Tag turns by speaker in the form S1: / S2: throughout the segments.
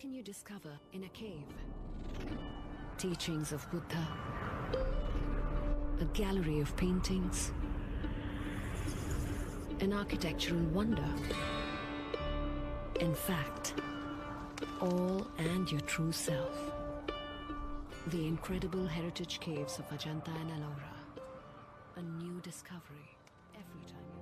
S1: can you discover in a cave? Teachings of Buddha, a gallery of paintings, an architectural wonder. In fact, all and your true self. The incredible heritage caves of Ajanta and Ellora. A new discovery every time you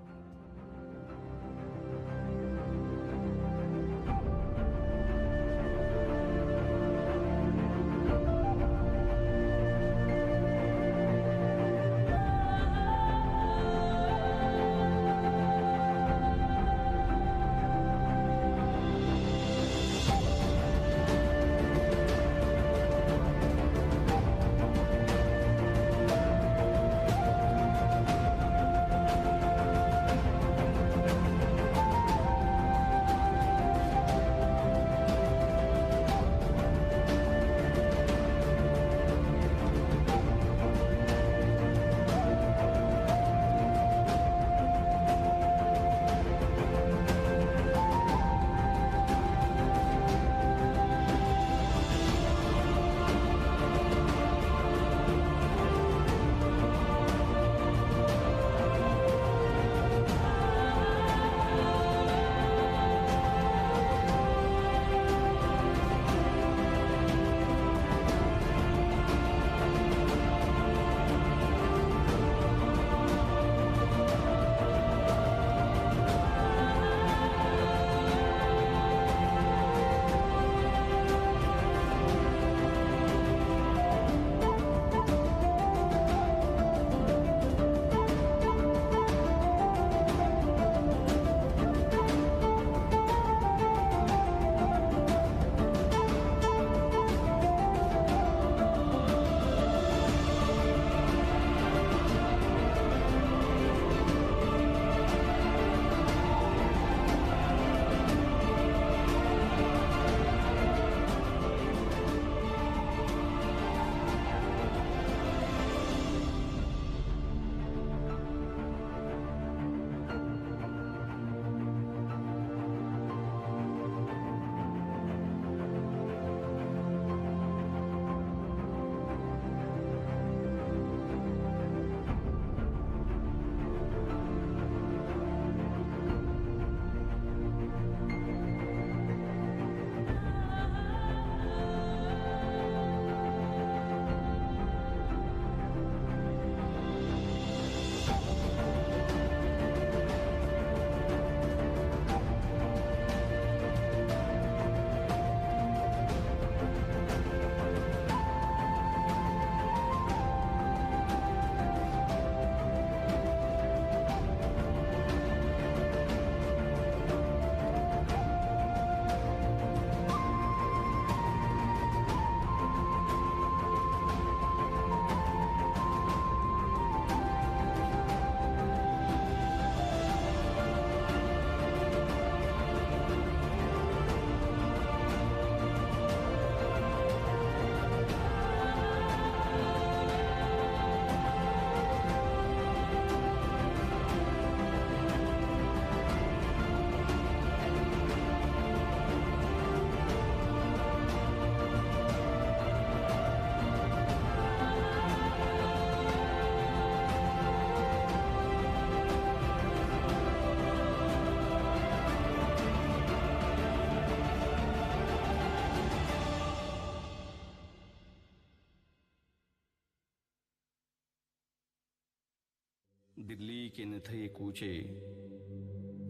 S2: Delhi के नथे कूचे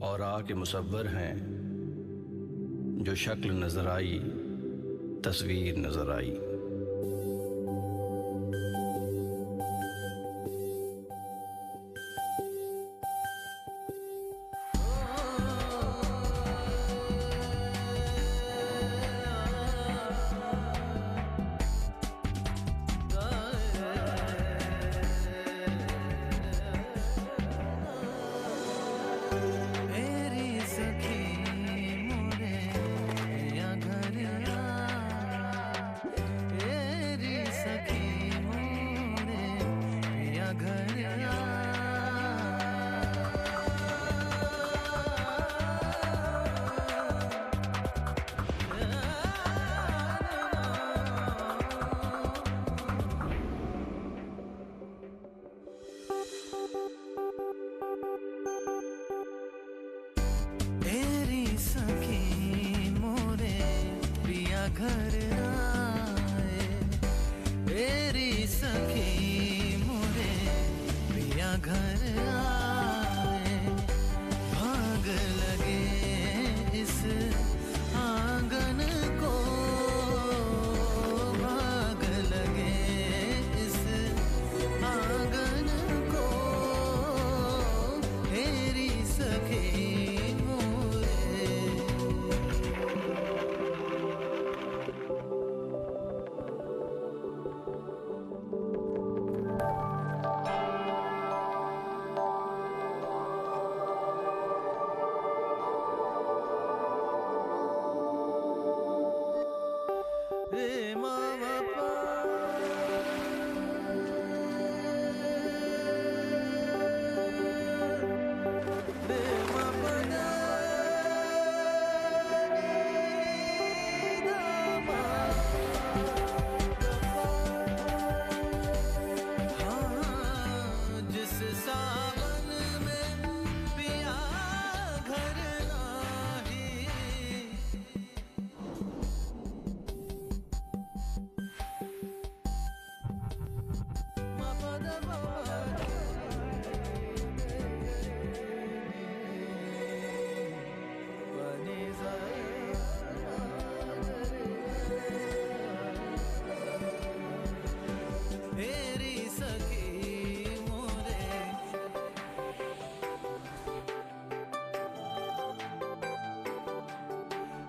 S2: और आके मुसव्वर हैं, जो शक्ल नजर आई तस्वीर नजर आई।
S3: घर आए तेरी सखी मोरे पिया घर आए भाग लगे इस आंगन को भाग लगे इस आंगन को तेरी सखी रे मामा पा रे मामा दा नी दा मा हाँ जिस सावन में पिया घर नाही तेरी सखी मोरे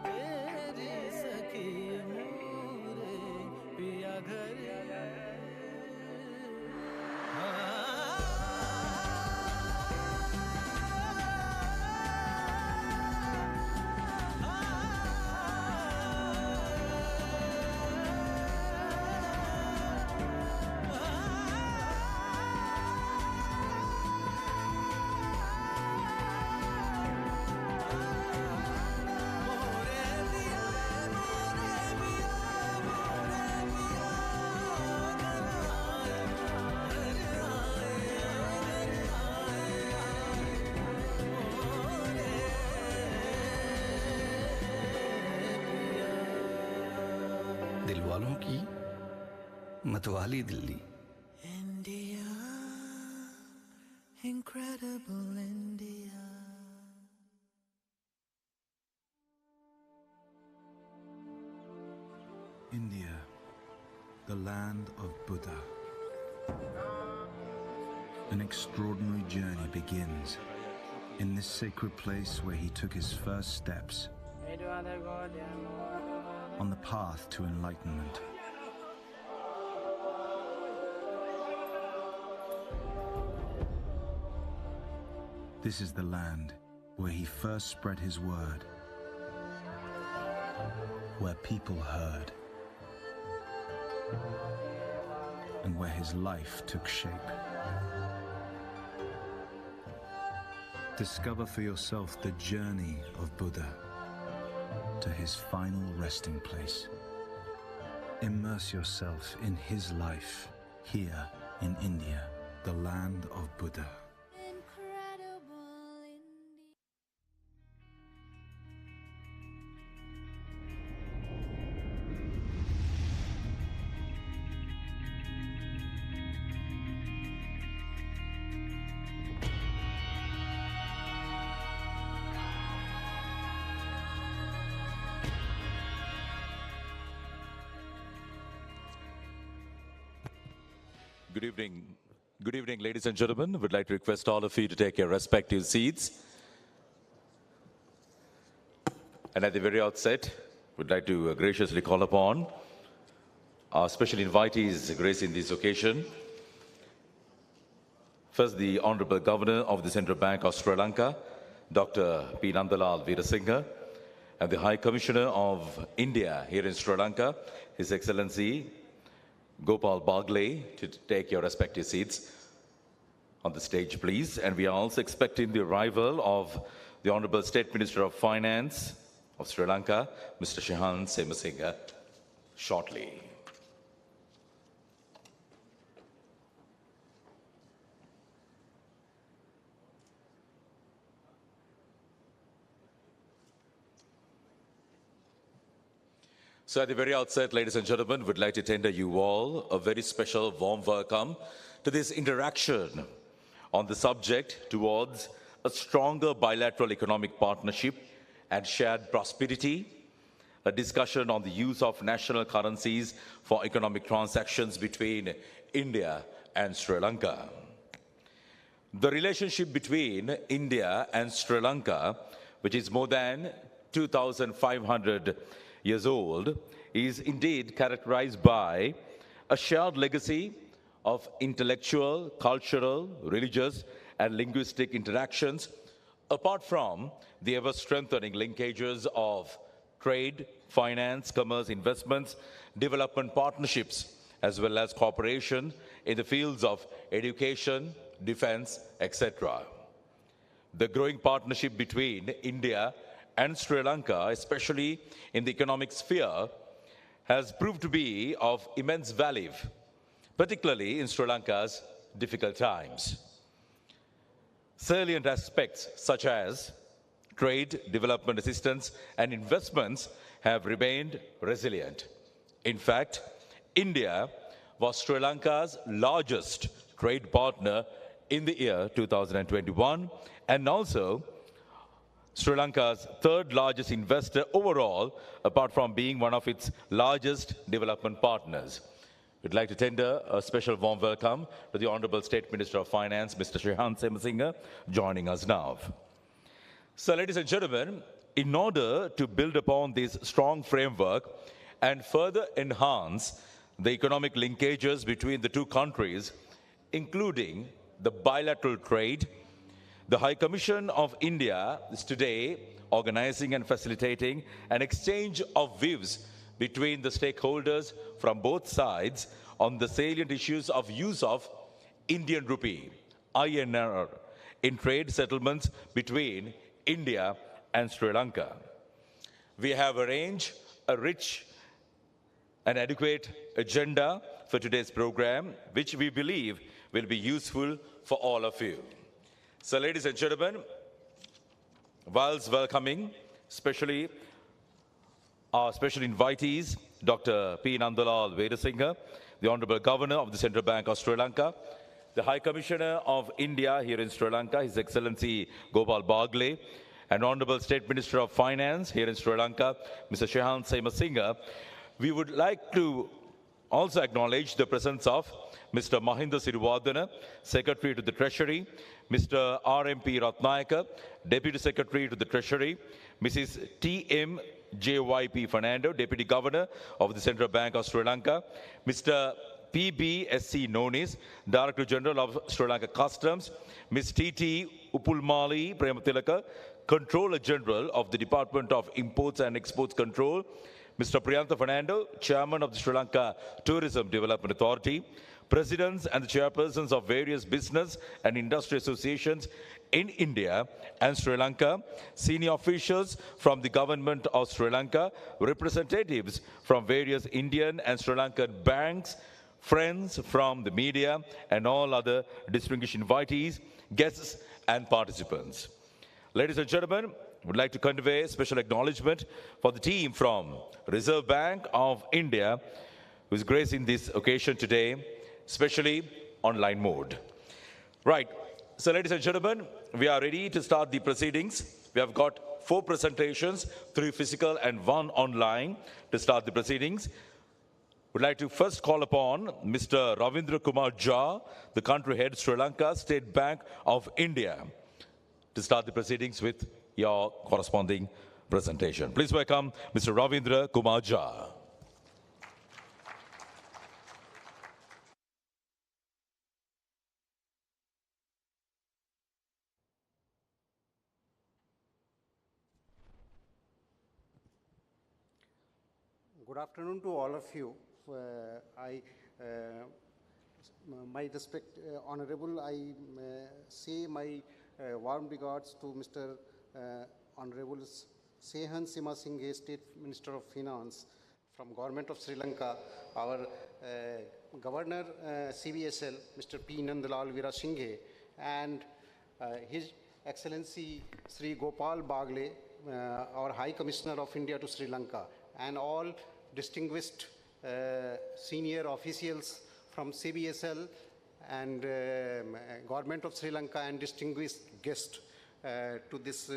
S3: तेरी सखी मोरे पिया घर
S2: दिल वालों की मतवाली Delhi.
S3: India, incredible India.
S4: India, the land of Buddha. An extraordinary journey begins in this sacred place where he took his first steps on the path to enlightenment. This is the land where he first spread his word, where people heard, and where his life took shape. Discover for yourself the journey of Buddha to his final resting place. Immerse yourself in his life here in India, the land of Buddha.
S5: Good evening. Good evening, ladies and gentlemen. We'd like to request all of you to take your respective seats. And at the very outset, we'd like to graciously call upon our special invitees gracing this occasion. First, the Honorable Governor of the Central Bank of Sri Lanka, Dr. P. Nandalal Veerasinghe, and the High Commissioner of India here in Sri Lanka, His Excellency Gopal Bagle, to take your respective seats on the stage, please. And we are also expecting the arrival of the Honorable State Minister of Finance of Sri Lanka, Mr. Shahan Semasinga, shortly. So at the very outset, ladies and gentlemen, we'd like to tender you all a very special warm welcome to this interaction on the subject towards a stronger bilateral economic partnership and shared prosperity, a discussion on the use of national currencies for economic transactions between India and Sri Lanka. The relationship between India and Sri Lanka, which is more than 2,500 years old, is indeed characterized by a shared legacy of intellectual, cultural, religious, and linguistic interactions, apart from the ever-strengthening linkages of trade, finance, commerce, investments, development partnerships, as well as cooperation in the fields of education, defense, etc. The growing partnership between India and Sri Lanka, especially in the economic sphere, has proved to be of immense value, particularly in Sri Lanka's difficult times. Salient aspects such as trade, development assistance, and investments have remained resilient. In fact, India was Sri Lanka's largest trade partner in the year 2021, and also Sri Lanka's third largest investor overall, apart from being one of its largest development partners. We'd like to tender a special warm welcome to the Honorable State Minister of Finance, Mr. Shehan Semasinga, joining us now. So, ladies and gentlemen, in order to build upon this strong framework and further enhance the economic linkages between the two countries, including the bilateral trade, the High Commission of India is today organizing and facilitating an exchange of views between the stakeholders from both sides on the salient issues of use of Indian rupee, INR, in trade settlements between India and Sri Lanka. We have arranged a rich and adequate agenda for today's program, which we believe will be useful for all of you. So, ladies and gentlemen, whilst welcoming, especially our special invitees, Dr. P. Nandalal Veerasinghe, the Honorable Governor of the Central Bank of Sri Lanka, the High Commissioner of India here in Sri Lanka, His Excellency Gopal Bagle, and Honorable State Minister of Finance here in Sri Lanka, Mr. Shehan Semasinga, we would like to also acknowledge the presence of Mr. Mahinda Sirivardhana, Secretary to the Treasury, Mr. R.M.P. Ratnayaka, Deputy Secretary to the Treasury, Mrs. T.M. J.Y.P. Fernando, Deputy Governor of the Central Bank of Sri Lanka, Mr. P.B.S.C. Nonis, Director General of Sri Lanka Customs, Ms. T.T. Upulmali Prematilaka, Controller General of the Department of Imports and Exports Control, Mr. Priyantha Fernando, Chairman of the Sri Lanka Tourism Development Authority, Presidents and the Chairpersons of various business and industry associations in India and Sri Lanka, senior officials from the government of Sri Lanka, representatives from various Indian and Sri Lankan banks, friends from the media, and all other distinguished invitees, guests, and participants. Ladies and gentlemen, I would like to convey special acknowledgement for the team from Reserve Bank of India, who is gracing this occasion today, especially online mode. Right. So, ladies and gentlemen, we are ready to start the proceedings. We have got 4 presentations, 3 physical and 1 online to start the proceedings. Would like to first call upon Mr. Ravindra Kumar Jha, the country head, Sri Lanka State Bank of India, to start the proceedings with your corresponding presentation. Please welcome Mr. Ravindra Kumar Jha.
S6: Good afternoon to all of you. My respect, Honorable, I say my warm regards to Mr. Honorable Shehan Semasinga, State Minister of Finance from Government of Sri Lanka, our Governor CBSL, Mr. P. Nandalal Veerasinghe, and His Excellency Sri Gopal Bagle, our High Commissioner of India to Sri Lanka, and all distinguished senior officials from CBSL and government of Sri Lanka and distinguished guests to this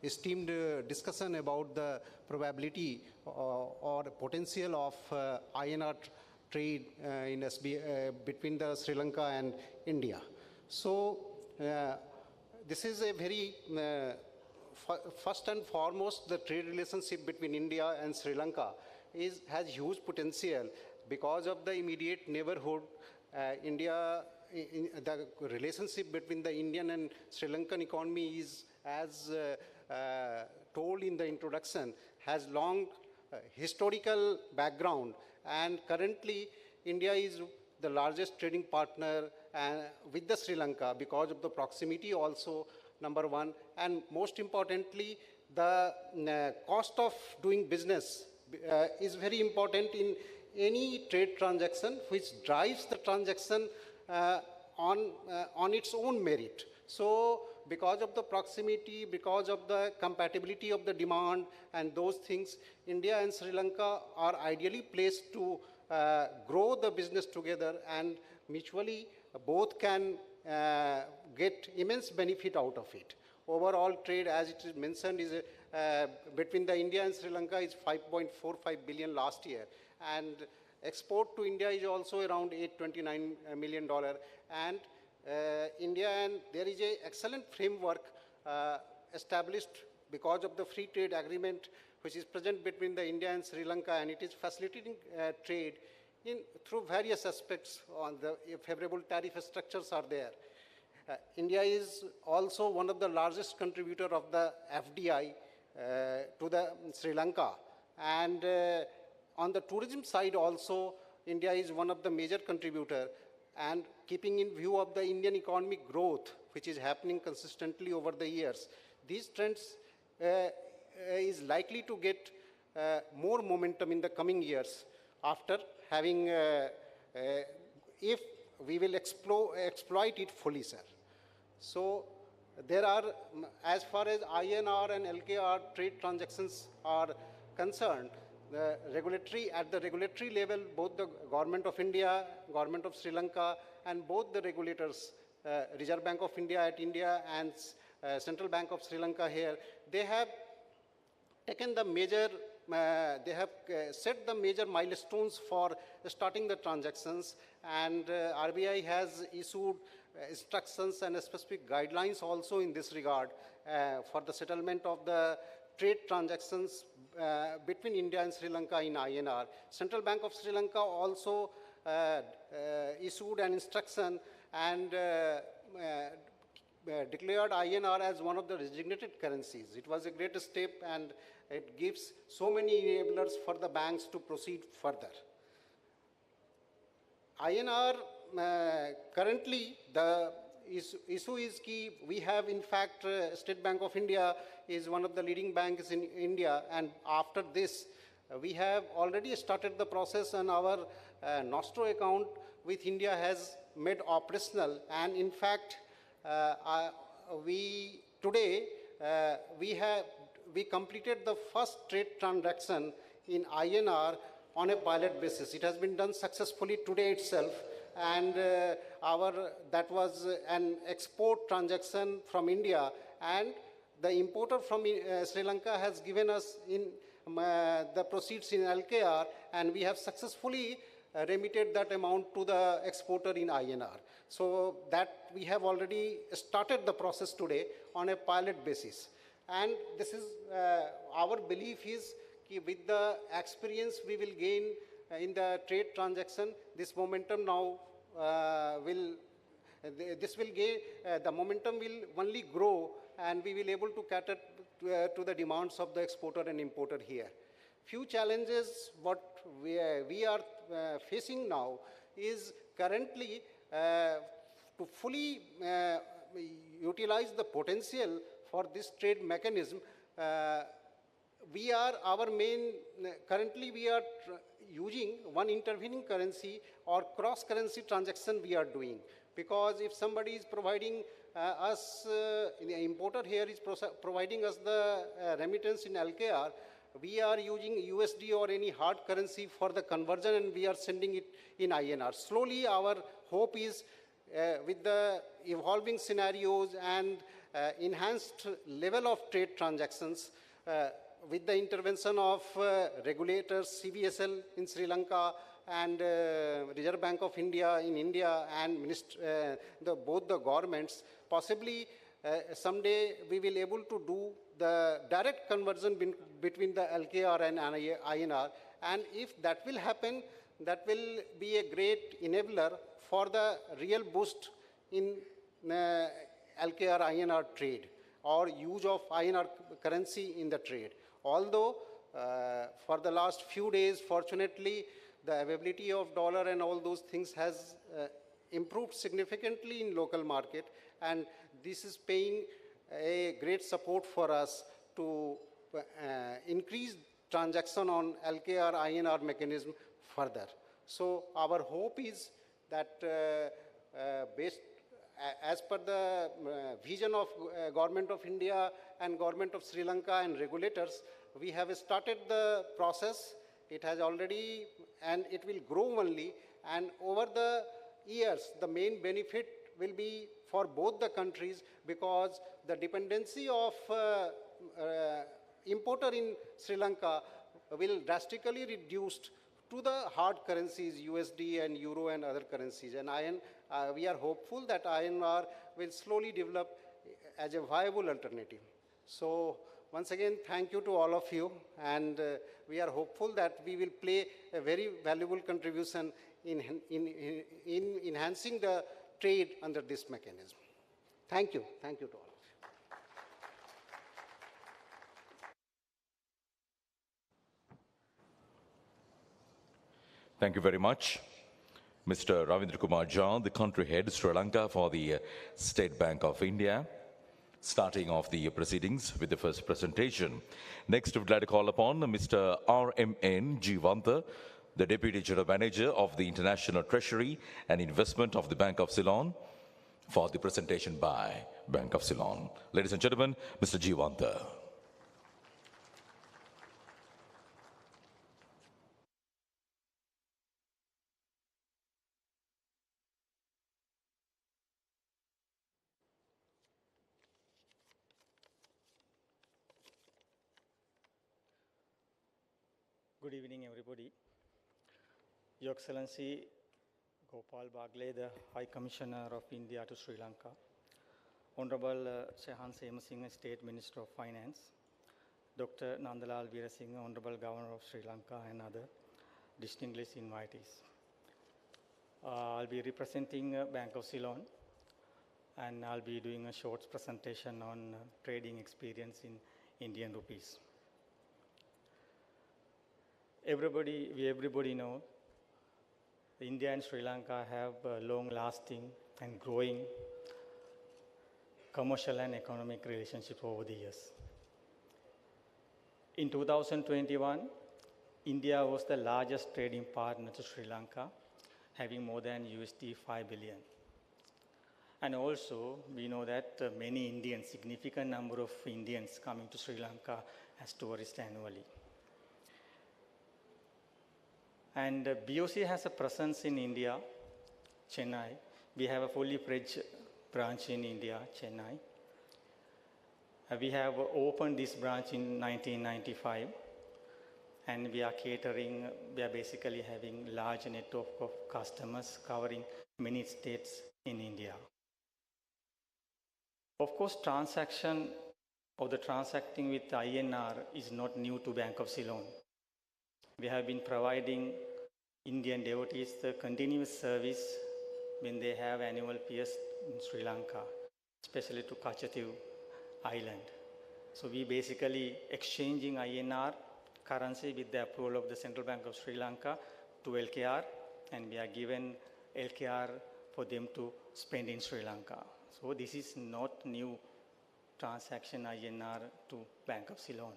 S6: esteemed discussion about the probability or potential of INR trade in between the Sri Lanka and India. So this is a very first and foremost, the trade relationship between India and Sri Lanka has huge potential because of the immediate neighborhood. The relationship between the Indian and Sri Lankan economy is, as told in the introduction, has long historical background, and currently India is the largest trading partner with the Sri Lanka because of the proximity also, number one, and most importantly, the cost of doing business is very important in any trade transaction, which drives the transaction on its own merit. So because of the proximity, because of the compatibility of the demand and those things, India and Sri Lanka are ideally placed to grow the business together, and mutually both can get immense benefit out of it. Overall trade, as it is mentioned, is between the India and Sri Lanka is 5.45 billion last year, and export to India is also around $829 million. And India, and there is an excellent framework established because of the free trade agreement which is present between the India and Sri Lanka, and it is facilitating trade through various aspects. On the favorable tariff structures are there. India is also one of the largest contributor of the FDI to the Sri Lanka, and on the tourism side also, India is one of the major contributor, and keeping in view of the Indian economic growth, which is happening consistently over the years, these trends is likely to get more momentum in the coming years after having, if we will exploit it fully, sir. So there are, as far as INR and LKR trade transactions are concerned, at the regulatory level, both the Government of India, Government of Sri Lanka, and both the regulators, Reserve Bank of India at India and Central Bank of Sri Lanka here, they have taken the major, they have set the major milestones for starting the transactions, and RBI has issued instructions and specific guidelines also in this regard for the settlement of the trade transactions between India and Sri Lanka in INR. Central Bank of Sri Lanka also issued an instruction and declared INR as one of the designated currencies. It was a great step, and it gives so many enablers for the banks to proceed further. INR, currently the issue is key. We have, in fact, State Bank of India is one of the leading banks in India, and after this, we have already started the process, and our Nostro account with India has made operational, and in fact, today we completed the first trade transaction in INR on a pilot basis. It has been done successfully today itself, and that was an export transaction from India, and the importer from Sri Lanka has given us in the proceeds in LKR, and we have successfully remitted that amount to the exporter in INR. So that we have already started the process today on a pilot basis. And this is, our belief is with the experience we will gain in the trade transaction, this momentum now the momentum will only grow, and we will able to cater to the demands of the exporter and importer here. Few challenges what we are facing now is currently to fully utilize the potential for this trade mechanism. Currently we are using one intervening currency or cross-currency transaction we are doing. Because if somebody is providing the importer here is providing us the remittance in LKR, we are using USD or any hard currency for the conversion, and we are sending it in INR. Slowly, our hope is with the evolving scenarios and enhanced level of trade transactions, with the intervention of regulators, CBSL in Sri Lanka, and Reserve Bank of India in India, and both the governments, possibly someday we will able to do the direct conversion between the LKR and INR. And if that will happen, that will be a great enabler for the real boost in LKR INR trade or use of INR currency in the trade. Although for the last few days, fortunately, the availability of dollar and all those things has improved significantly in local market, and this is paying a great support for us to increase transaction on LKR INR mechanism further. So our hope is that as per the vision of Government of India and Government of Sri Lanka and regulators, we have started the process. It has already, and it will grow only, and over the years, the main benefit will be for both the countries, because the dependency of importer in Sri Lanka will drastically reduced to the hard currencies, USD and Euro and other currencies. And we are hopeful that INR will slowly develop as a viable alternative. So once again, thank you to all of you, and we are hopeful that we will play a very valuable contribution in enhancing the trade under this mechanism. Thank you. Thank you to all of you.
S5: Thank you very much, Mr. Ravindra Kumar Jha, the country head, Sri Lanka, for the State Bank of India, starting off the proceedings with the first presentation. Next, we'd like to call upon Mr. R.M.N. Jeevantha, the Deputy General Manager of the International Treasury and Investment of the Bank of Ceylon, for the presentation by Bank of Ceylon. Ladies and gentlemen, Mr. Jeevantha.
S7: Good evening, everybody. Your Excellency Gopal Bagle, the High Commissioner of India to Sri Lanka, Honorable Shehan Semasinghe, State Minister of Finance, Dr. Nandalal Veerasinghe, Honorable Governor of Sri Lanka, and other distinguished invitees. I'll be representing Bank of Ceylon, and I'll be doing a short presentation on trading experience in Indian rupees. Everybody know India and Sri Lanka have a long-lasting and growing commercial and economic relationship over the years. In 2021, India was the largest trading partner to Sri Lanka, having more than $5 billion. And also, we know that many Indians, significant number of Indians coming to Sri Lanka as tourists annually. And BOC has a presence in India, Chennai. We have a fully fledged branch in India, Chennai. We have opened this branch in 1995, and we are basically having large network of customers covering many states in India. Of course, transacting with INR is not new to Bank of Ceylon. We have been providing Indian devotees the continuous service when they have annual PS in Sri Lanka, especially to Kachatiu Island. So we basically exchanging INR currency with the approval of the Central Bank of Sri Lanka to LKR, and we are given LKR for them to spend in Sri Lanka. So this is not new transaction INR to Bank of Ceylon.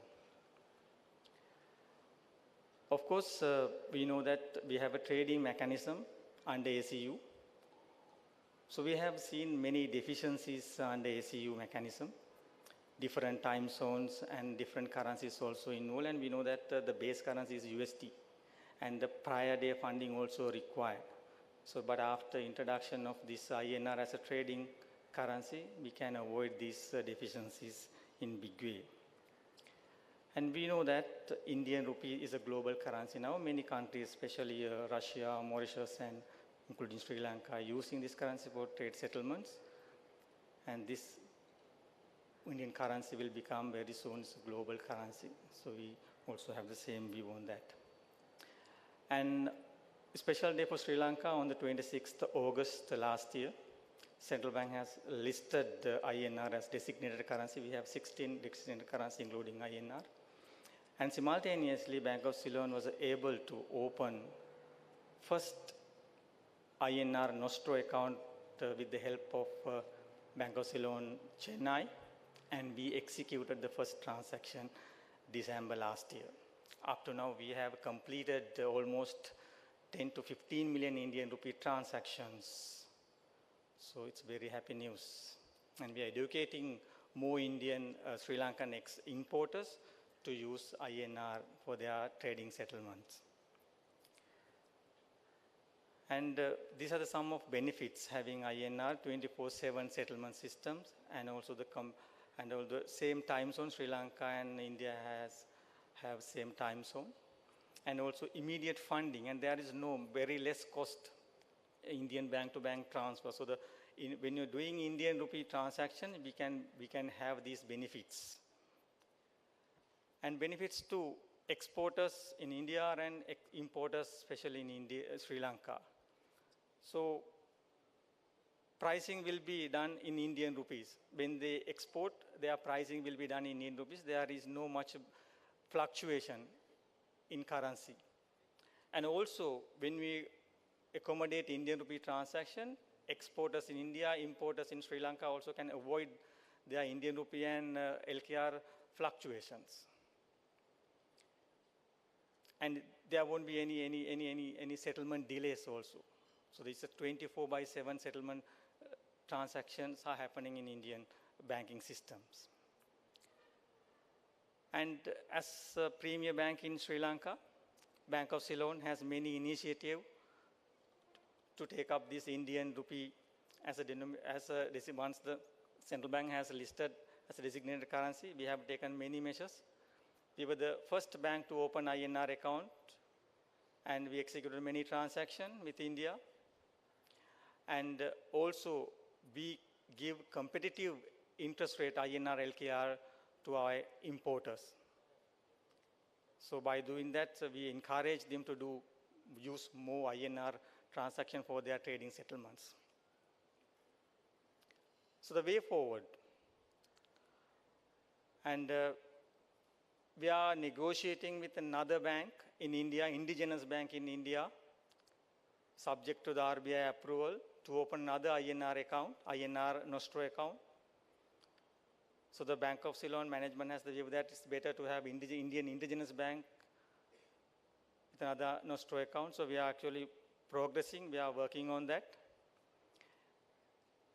S7: Of course, we know that we have a trading mechanism under ACU. So we have seen many deficiencies under ACU mechanism. different time zones and different currencies also involved. And we know that the base currency is USD, and the prior day funding also required. So, but after introduction of this INR as a trading currency, we can avoid these deficiencies in big way. And we know that Indian rupee is a global currency now. Many countries, especially Russia, Mauritius, and including Sri Lanka, are using this currency for trade settlements. And this Indian currency will become very soon a global currency. So we also have the same view on that. And a special day for Sri Lanka on the 26th August last year. Central Bank has listed INR as designated currency. We have 16 designated currency, including INR. And simultaneously, Bank of Ceylon was able to open first INR Nostro account with the help of Bank of Ceylon Chennai, and we executed the first transaction December last year. Up to now, we have completed almost 10 to 15 million Indian rupee transactions. So it's very happy news. And we are educating more Indian Sri Lankan importers to use INR for their trading settlements. And these are the some of benefits having INR 24/7 settlement systems, and also the same time zone. Sri Lanka and India have same time zone, and also immediate funding, and there is no very less cost Indian bank-to-bank transfer. So when you're doing Indian rupee transaction, we can have these benefits. And benefits to exporters in India and importers, especially in India, Sri Lanka. So pricing will be done in Indian rupees. When they export, their pricing will be done in Indian rupees. There is no much fluctuation in currency. And also, when we accommodate Indian rupee transaction, exporters in India, importers in Sri Lanka also can avoid their Indian rupee and LKR fluctuations. And there won't be any settlement delays also. So this is a 24/7 settlement transactions are happening in Indian banking systems. And as a premier bank in Sri Lanka, Bank of Ceylon has many initiatives to take up this Indian rupee once the central bank has listed as a designated currency. We have taken many measures. We were the first bank to open INR account, and we executed many transactions with India. And also, we give competitive interest rate INR LKR to our importers. So by doing that, we encourage them to use more INR transaction for their trading settlements. So the way forward, and we are negotiating with another bank in India, indigenous bank in India, subject to the RBI approval, to open another INR account, INR Nostro account. So the Bank of Ceylon management has the view that it's better to have Indian indigenous bank with another Nostro account. So we are actually progressing, we are working on that.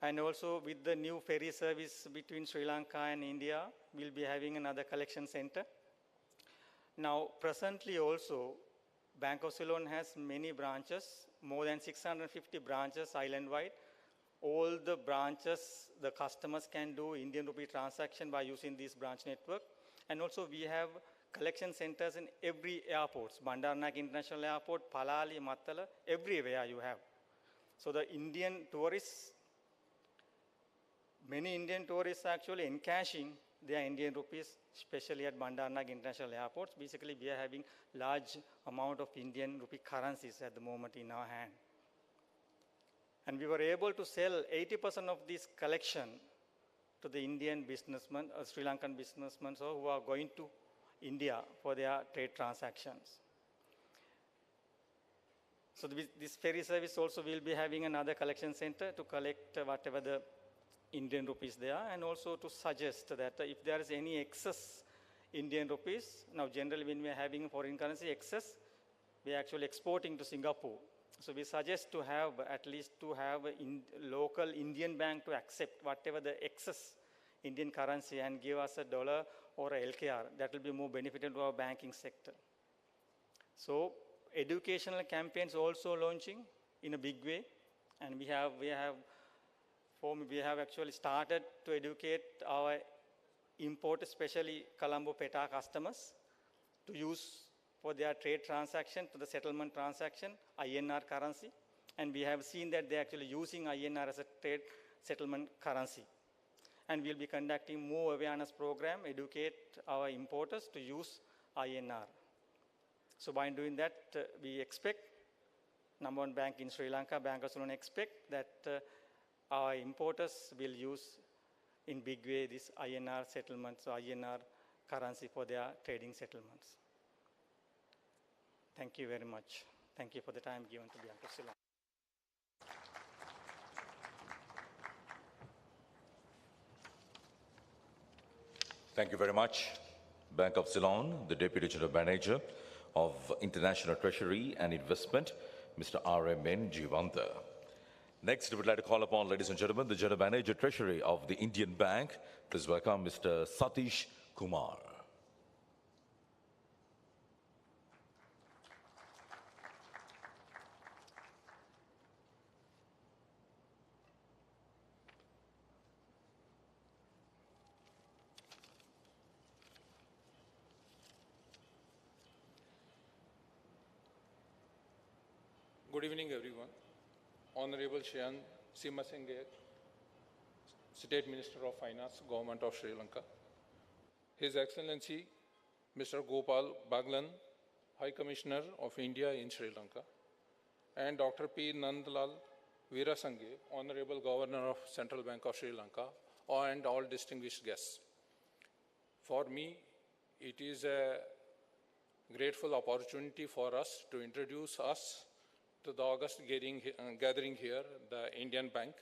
S7: And also with the new ferry service between Sri Lanka and India, we'll be having another collection center. Now, presently also, Bank of Ceylon has many branches, more than 650 branches island-wide. All the branches, the customers can do Indian rupee transaction by using this branch network. And also we have collection centers in every airports, Bandaranaike International Airport, Palali, Mattala, everywhere you have. So the Indian tourists, many Indian tourists are actually encashing their Indian rupees, especially at Bandaranaike International Airports. Basically, we are having large amount of Indian rupee currencies at the moment in our hand. And we were able to sell 80% of this collection to the Indian businessmen, Sri Lankan businessmen who are going to India for their trade transactions. So this ferry service also will be having another collection center to collect whatever the Indian rupees there, and also to suggest that if there is any excess Indian rupees, now generally when we are having foreign currency excess, we are actually exporting to Singapore. So we suggest to have at least to have a local Indian bank to accept whatever the excess Indian currency and give us a dollar or a LKR. That will be more beneficial to our banking sector. So educational campaigns also launching in a big way, and we have actually started to educate our import, especially Colombo PETA customers, to use for their trade transaction to the settlement transaction, INR currency. And we have seen that they're actually using INR as a trade settlement currency. And we'll be conducting more awareness program, educate our importers to use INR. So by doing that, we expect, number one bank in Sri Lanka, Bank of Ceylon, expect that our importers will use in big way this INR settlements or INR currency for their trading settlements. Thank you very much. Thank you for the time given to Bank of Ceylon.
S5: Thank you very much. Bank of Ceylon, the Deputy General Manager of International Treasury and Investment, Mr. R.M.N. Jivanta. Next, we would like to call upon, ladies and gentlemen, the General Manager Treasury of the Indian Bank. Please welcome Mr. Satish Kumar.
S8: Good evening, everyone. Honorable Shayan Simasinghe, State Minister of Finance, Government of Sri Lanka. His Excellency, Mr. Gopal Baglan, High Commissioner of India in Sri Lanka. And Dr. P. Nandlal Veerasinghe, Honorable Governor of Central Bank of Sri Lanka, and all distinguished guests. For me, it is a grateful opportunity for us to introduce us to the August gathering here, the Indian Bank,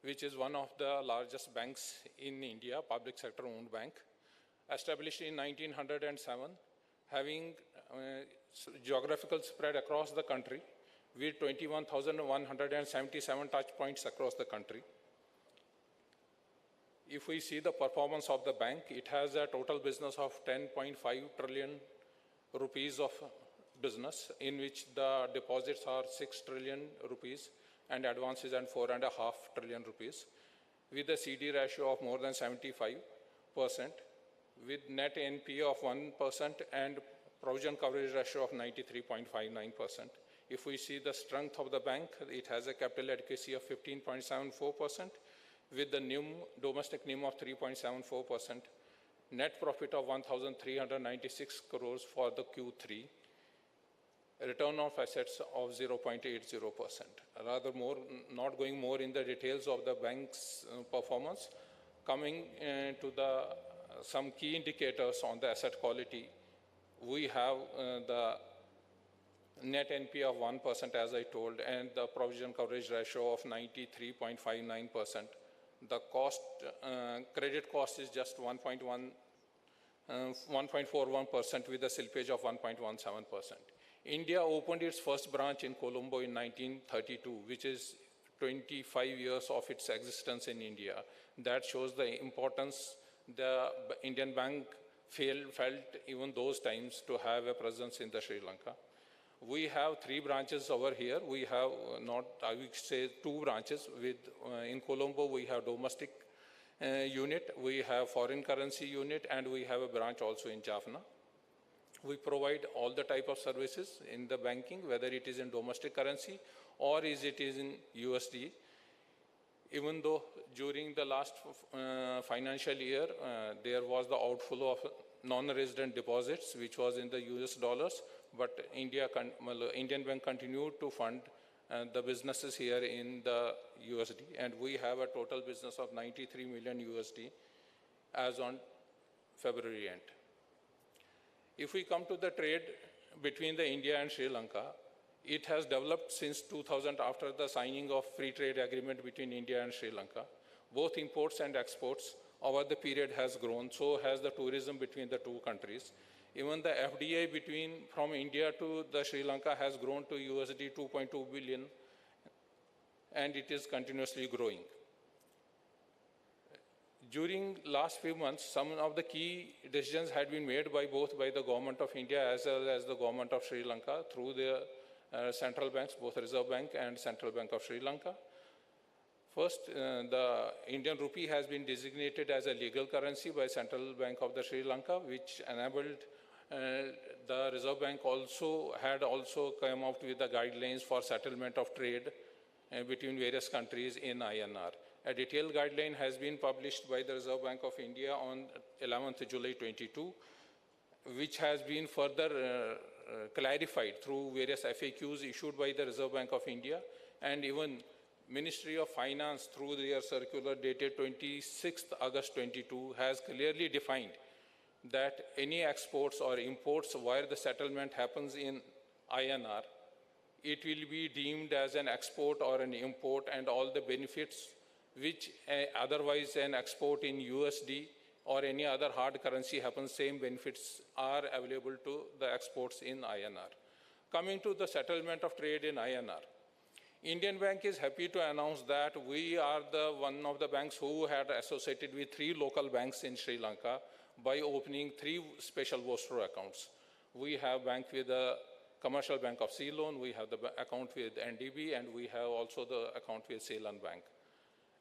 S8: which is one of the largest banks in India, public sector owned bank, established in 1907, having geographical spread across the country with 21,177 touch points across the country. If we see the performance of the bank, it has a total business of 10.5 trillion rupees of business, in which the deposits are 6 trillion rupees and advances and 4.5 trillion rupees, with a CD ratio of more than 75%, with net NPA of 1% and provision coverage ratio of 93.59%. If we see the strength of the bank, it has a capital adequacy of 15.74%, with the domestic NIM of 3.74%, net profit of 1,396 crores for the Q3, return of assets of 0.80%. Rather more, not going more in the details of the bank's performance, coming to some key indicators on the asset quality, we have the net NPA of 1%, as I told, and the provision coverage ratio of 93.59%. The credit cost is just 1.41% with a slippage of 1.17%. India opened its first branch in Colombo in 1932, which is 25 years of its existence in India. That shows the importance the Indian Bank felt even those times to have a presence in the Sri Lanka. We have 3 branches over here. We have I would say 2 branches. In Colombo, we have domestic unit, we have foreign currency unit, and we have a branch also in Jaffna. We provide all the type of services in the banking, whether it is in domestic currency or it is in USD. Even though during the last financial year, there was the outflow of non-resident deposits, which was in the US dollars, but Indian Bank continued to fund the businesses here in the USD, and we have a total business of 93 million USD as on February end. If we come to the trade between the India and Sri Lanka, it has developed since 2000 after the signing of free trade agreement between India and Sri Lanka. Both imports and exports over the period has grown, so has the tourism between the two countries. Even the FDI from India to the Sri Lanka has grown to USD 2.2 billion, and it is continuously growing. During last few months, some of the key decisions had been made by both by the government of India as well as the government of Sri Lanka through the central banks, both Reserve Bank and Central Bank of Sri Lanka. First, the Indian rupee has been designated as a legal currency by Central Bank of the Sri Lanka, which enabled the Reserve Bank had come out with the guidelines for settlement of trade between various countries in INR. A detailed guideline has been published by the Reserve Bank of India on 11th July 22, which has been further clarified through various FAQs issued by the Reserve Bank of India, and even Ministry of Finance through their circular dated 26th August 22 has clearly defined that any exports or imports where the settlement happens in INR, it will be deemed as an export or an import, and all the benefits which otherwise an export in USD or any other hard currency happens, same benefits are available to the exports in INR. Coming to the settlement of trade in INR, Indian Bank is happy to announce that we are one of the banks who had associated with 3 local banks in Sri Lanka by opening 3 special Vostro accounts. We have bank with the Commercial Bank of Ceylon, we have the account with NDB, and we have also the account with Ceylon Bank.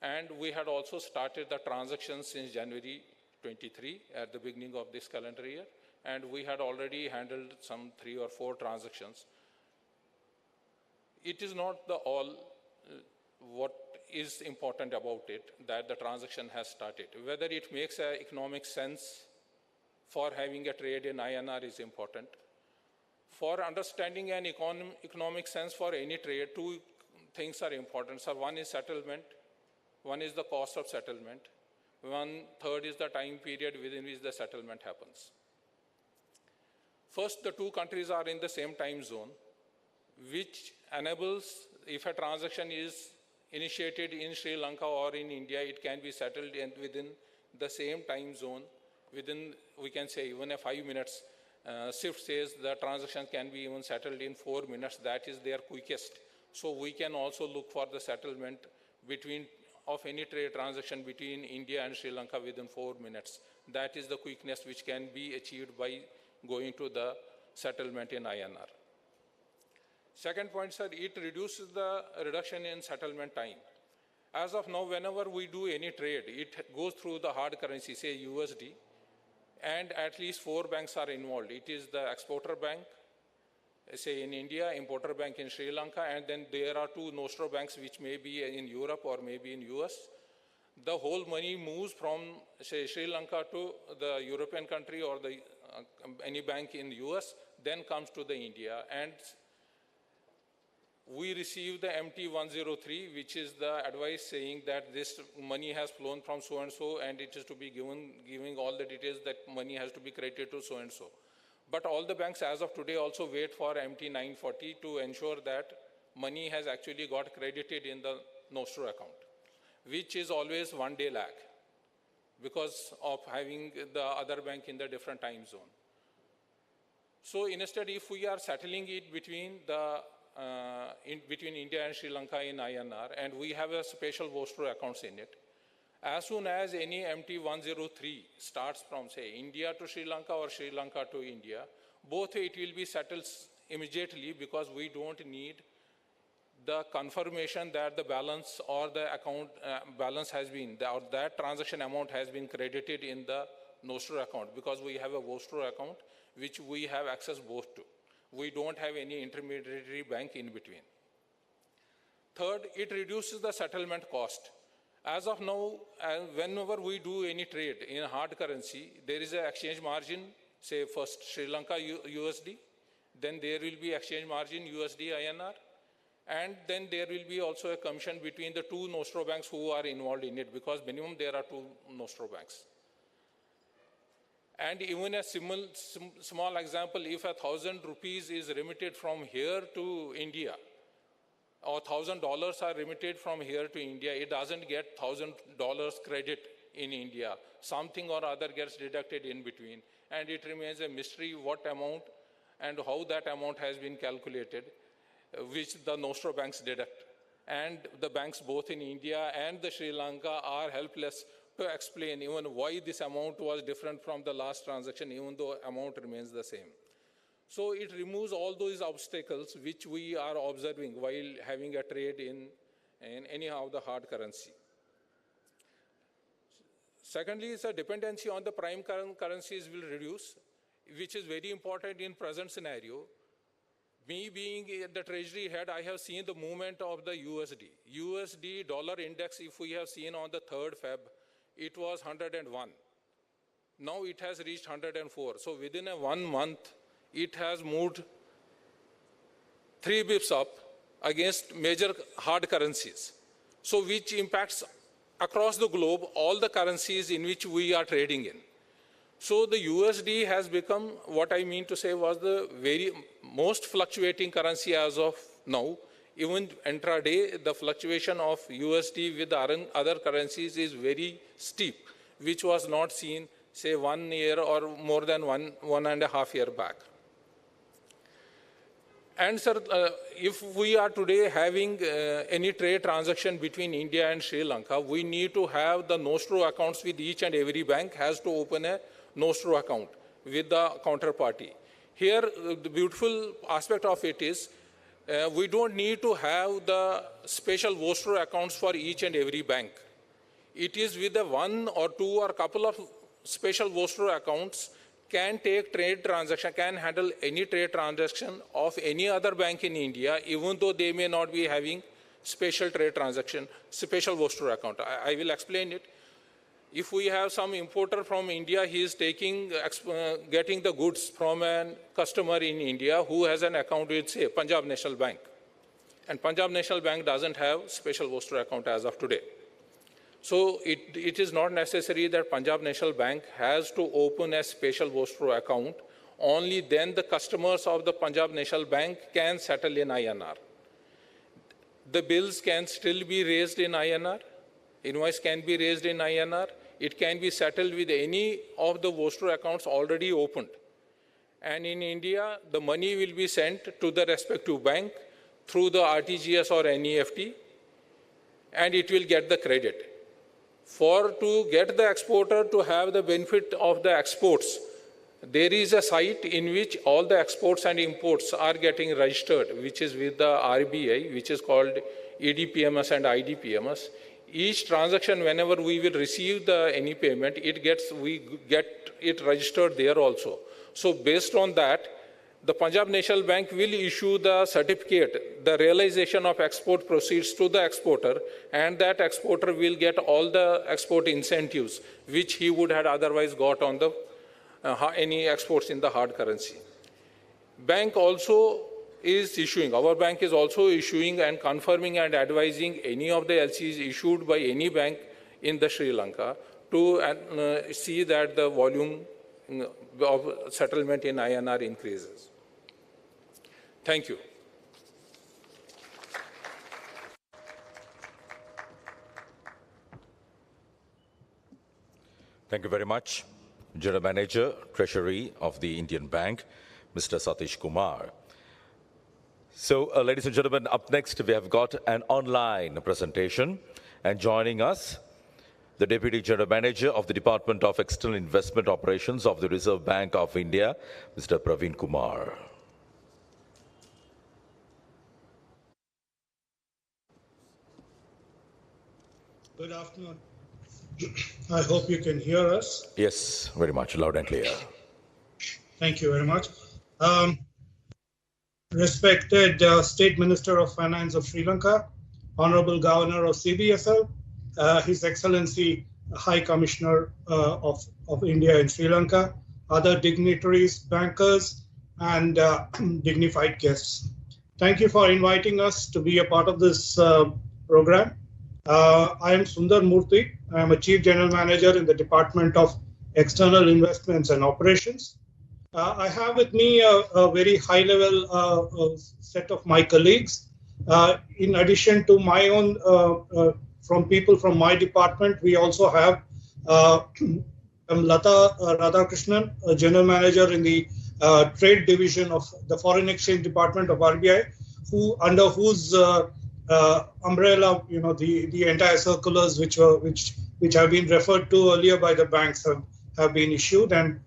S8: And we had also started the transactions since January 23 at the beginning of this calendar year, and we had already handled some 3 or 4 transactions. It is not what is important about it that the transaction has started. Whether it makes economic sense for having a trade in INR is important. For understanding an economic sense for any trade, 2 things are important. So one is settlement, one is the cost of settlement, third is the time period within which the settlement happens. First, the 2 countries are in the same time zone, which enables, if a transaction is initiated in Sri Lanka or in India, it can be settled within the same time zone, within, we can say, even a 5 minutes. SWIFT says the transaction can be even settled in 4 minutes. That is their quickest. So we can also look for the settlement of any trade transaction between India and Sri Lanka within 4 minutes. That is the quickness which can be achieved by going to the settlement in INR. Second point, sir, it reduces the reduction in settlement time. As of now, whenever we do any trade, it goes through the hard currency, say USD, and at least 4 banks are involved. It is the exporter bank, say in India, importer bank in Sri Lanka, and then there are 2 nostro banks which may be in Europe or maybe in US. The whole money moves from, say, Sri Lanka to the European country or any bank in the US, then comes to the India. And we receive the MT-103, which is the advice saying that this money has flown from so-and-so, and it is to be giving all the details that money has to be credited to so-and-so. But all the banks as of today also wait for MT-940 to ensure that money has actually got credited in the nostro account, which is always 1 day lag because of having the other bank in the different time zone. So instead, if we are settling it between India and Sri Lanka in INR, and we have a special Vostro accounts in it, as soon as any MT-103 starts from, say, India to Sri Lanka or Sri Lanka to India, both it will be settled immediately because we don't need the confirmation that the balance or the account balance has been, or that transaction amount has been credited in the nostro account, because we have a Vostro account which we have access both to. We don't have any intermediary bank in between. Third, it reduces the settlement cost. As of now, whenever we do any trade in hard currency, there is an exchange margin, say first Sri Lanka USD, then there will be exchange margin USD INR, and then there will be also a commission between the 2 nostro banks who are involved in it, because minimum there are 2 nostro banks. And even a small example, if 1,000 rupees is remitted from here to India, or $1,000 are remitted from here to India, it doesn't get $1,000 credit in India. Something or other gets deducted in between, and it remains a mystery what amount and how that amount has been calculated, which the nostro banks deduct. And the banks both in India and the Sri Lanka are helpless to explain even why this amount was different from the last transaction, even though amount remains the same. So it removes all those obstacles which we are observing while having a trade in any of the hard currency. Secondly, is a dependency on the prime currencies will reduce, which is very important in present scenario. Me being the treasury head, I have seen the movement of the USD. USD dollar index, if we have seen on the 3rd Feb, it was 101. Now it has reached 104. So within a 1 month, it has moved 3 bips up against major hard currencies. So which impacts across the globe all the currencies in which we are trading in. So the USD has become, what I mean to say, was the very most fluctuating currency as of now. Even intraday, the fluctuation of USD with the other currencies is very steep, which was not seen, say, 1 year or more than one and a half year back. And sir, if we are today having any trade transaction between India and Sri Lanka, we need to have the nostro accounts with each and every bank has to open a nostro account with the counterparty. Here, the beautiful aspect of it is we don't need to have the special vostro accounts for each and every bank. It is with the 1 or 2 or couple of special vostro accounts can take trade transaction, can handle any trade transaction of any other bank in India, even though they may not be having special trade transaction, special vostro account. I will explain it. If we have some importer from India, he is taking, getting the goods from a customer in India who has an account with, say, Punjab National Bank. And Punjab National Bank doesn't have special vostro account as of today. So it is not necessary that Punjab National Bank has to open a special vostro account. Only then the customers of the Punjab National Bank can settle in INR. The bills can still be raised in INR. Invoice can be raised in INR. It can be settled with any of the vostro accounts already opened. And in India, the money will be sent to the respective bank through the RTGS or NEFT, and it will get the credit. To get the exporter to have the benefit of the exports, there is a site in which all the exports and imports are getting registered, which is with the RBI, which is called EDPMS and IDPMS. Each transaction, whenever we will receive any payment, we get it registered there also. So based on that, the Punjab National Bank will issue the certificate, the realization of export proceeds to the exporter, and that exporter will get all the export incentives, which he would have otherwise got on the any exports in the hard currency. Bank also is issuing, our bank is also issuing and confirming and advising any of the LCs issued by any bank in the Sri Lanka to see that the volume of settlement in INR increases. Thank you.
S5: Thank you very much, General Manager, Treasury of the Indian Bank, Mr. Satish Kumar. So, ladies and gentlemen, up next we have got an online presentation, and joining us, the Deputy General Manager of the Department of External Investment Operations of the Reserve Bank of India, Mr. Praveen Kumar.
S9: Good afternoon. I hope you can hear us.
S5: Yes, very much, loud and clear.
S9: Thank you very much. Respected State Minister of Finance of Sri Lanka, Honorable Governor of CBSL, His Excellency High Commissioner of India in Sri Lanka, other dignitaries, bankers, and dignified guests. Thank you for inviting us to be a part of this program. I am Sundar Murthy. I am a Chief General Manager in the Department of External Investments and Operations. I have with me a very high-level set of my colleagues. In addition to my own, from people from my department, we also have Lata Radhakrishnan, a General Manager in the Trade Division of the Foreign Exchange Department of RBI, under whose umbrella, the entire circulars which which have been referred to earlier by the banks have been issued. And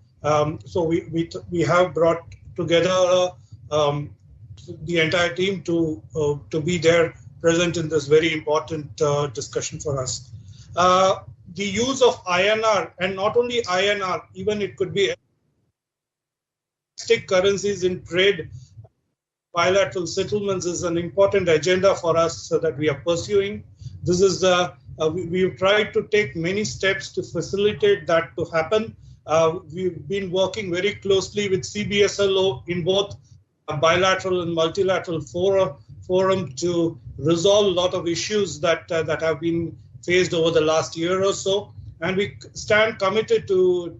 S9: so we have brought together the entire team to be there present in this very important discussion for us. The use of INR, and not only INR, even it could be currencies in trade, bilateral settlements is an important agenda for us that we are pursuing. This is we've tried to take many steps to facilitate that to happen. We've been working very closely with CBSLO in both bilateral and multilateral forum to resolve a lot of issues that have been faced over the last year or so, and we stand committed to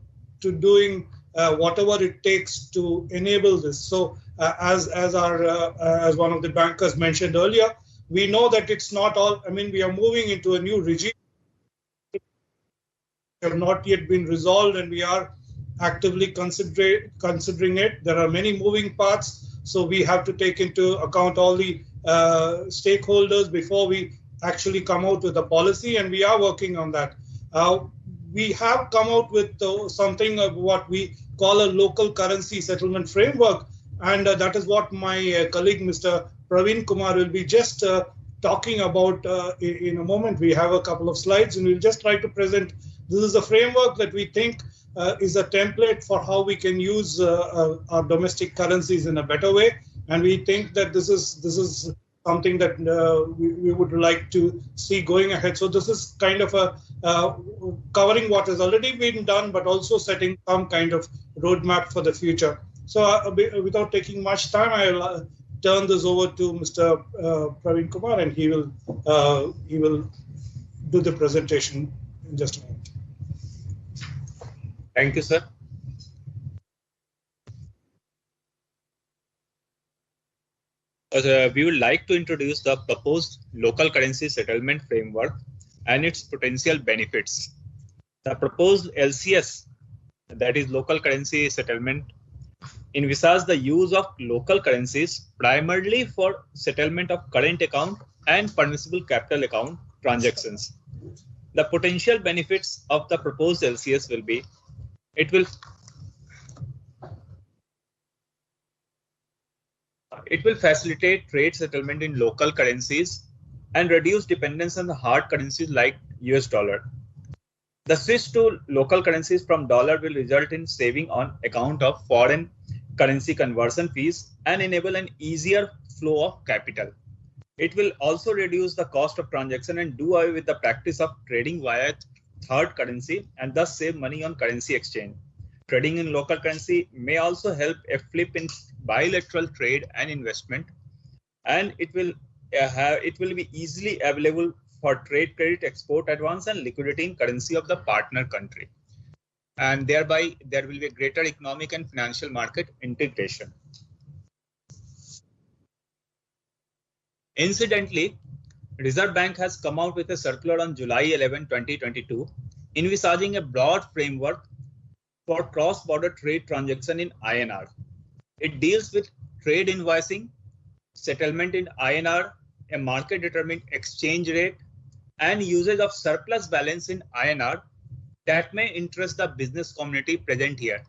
S9: doing whatever it takes to enable this. So as one of the bankers mentioned earlier, we know that it's not all. I mean, we are moving into a new regime. Have not yet been resolved, and we are actively considering it. There are many moving parts, so we have to take into account all the stakeholders before we actually come out with a policy, and we are working on that. We have come out with something of what we call a local currency settlement framework, and that is what my colleague Mr. Praveen Kumar will be just talking about in a moment. We have a couple of slides, and we'll just try to present. This is a framework that we think is a template for how we can use our domestic currencies in a better way, and we think that this is something that we would like to see going ahead. So this is kind of a covering what has already been done, but also setting some kind of roadmap for the future. So without taking much time, I'll turn this over to Mr. Praveen Kumar, and he will do the presentation in just a moment.
S10: Thank you, sir. We would like to introduce the proposed local currency settlement framework and its potential benefits. The proposed LCS, that is local currency settlement, envisages the use of local currencies primarily for settlement of current account and permissible capital account transactions. The potential benefits of the proposed LCS will be, it will facilitate trade settlement in local currencies and reduce dependence on the hard currencies like US dollar. The switch to local currencies from dollar will result in saving on account of foreign currency conversion fees and enable an easier flow of capital. It will also reduce the cost of transaction and do away with the practice of trading via third currency and thus save money on currency exchange. Trading in local currency may also help a flip in bilateral trade and investment, and it will be easily available for trade credit, export advance, and liquidity in currency of the partner country. And thereby there will be a greater economic and financial market integration. Incidentally, Reserve Bank has come out with a circular on July 11, 2022, envisaging a broad framework for cross-border trade transaction in INR. It deals with trade invoicing, settlement in INR, a market-determined exchange rate, and usage of surplus balance in INR that may interest the business community present here.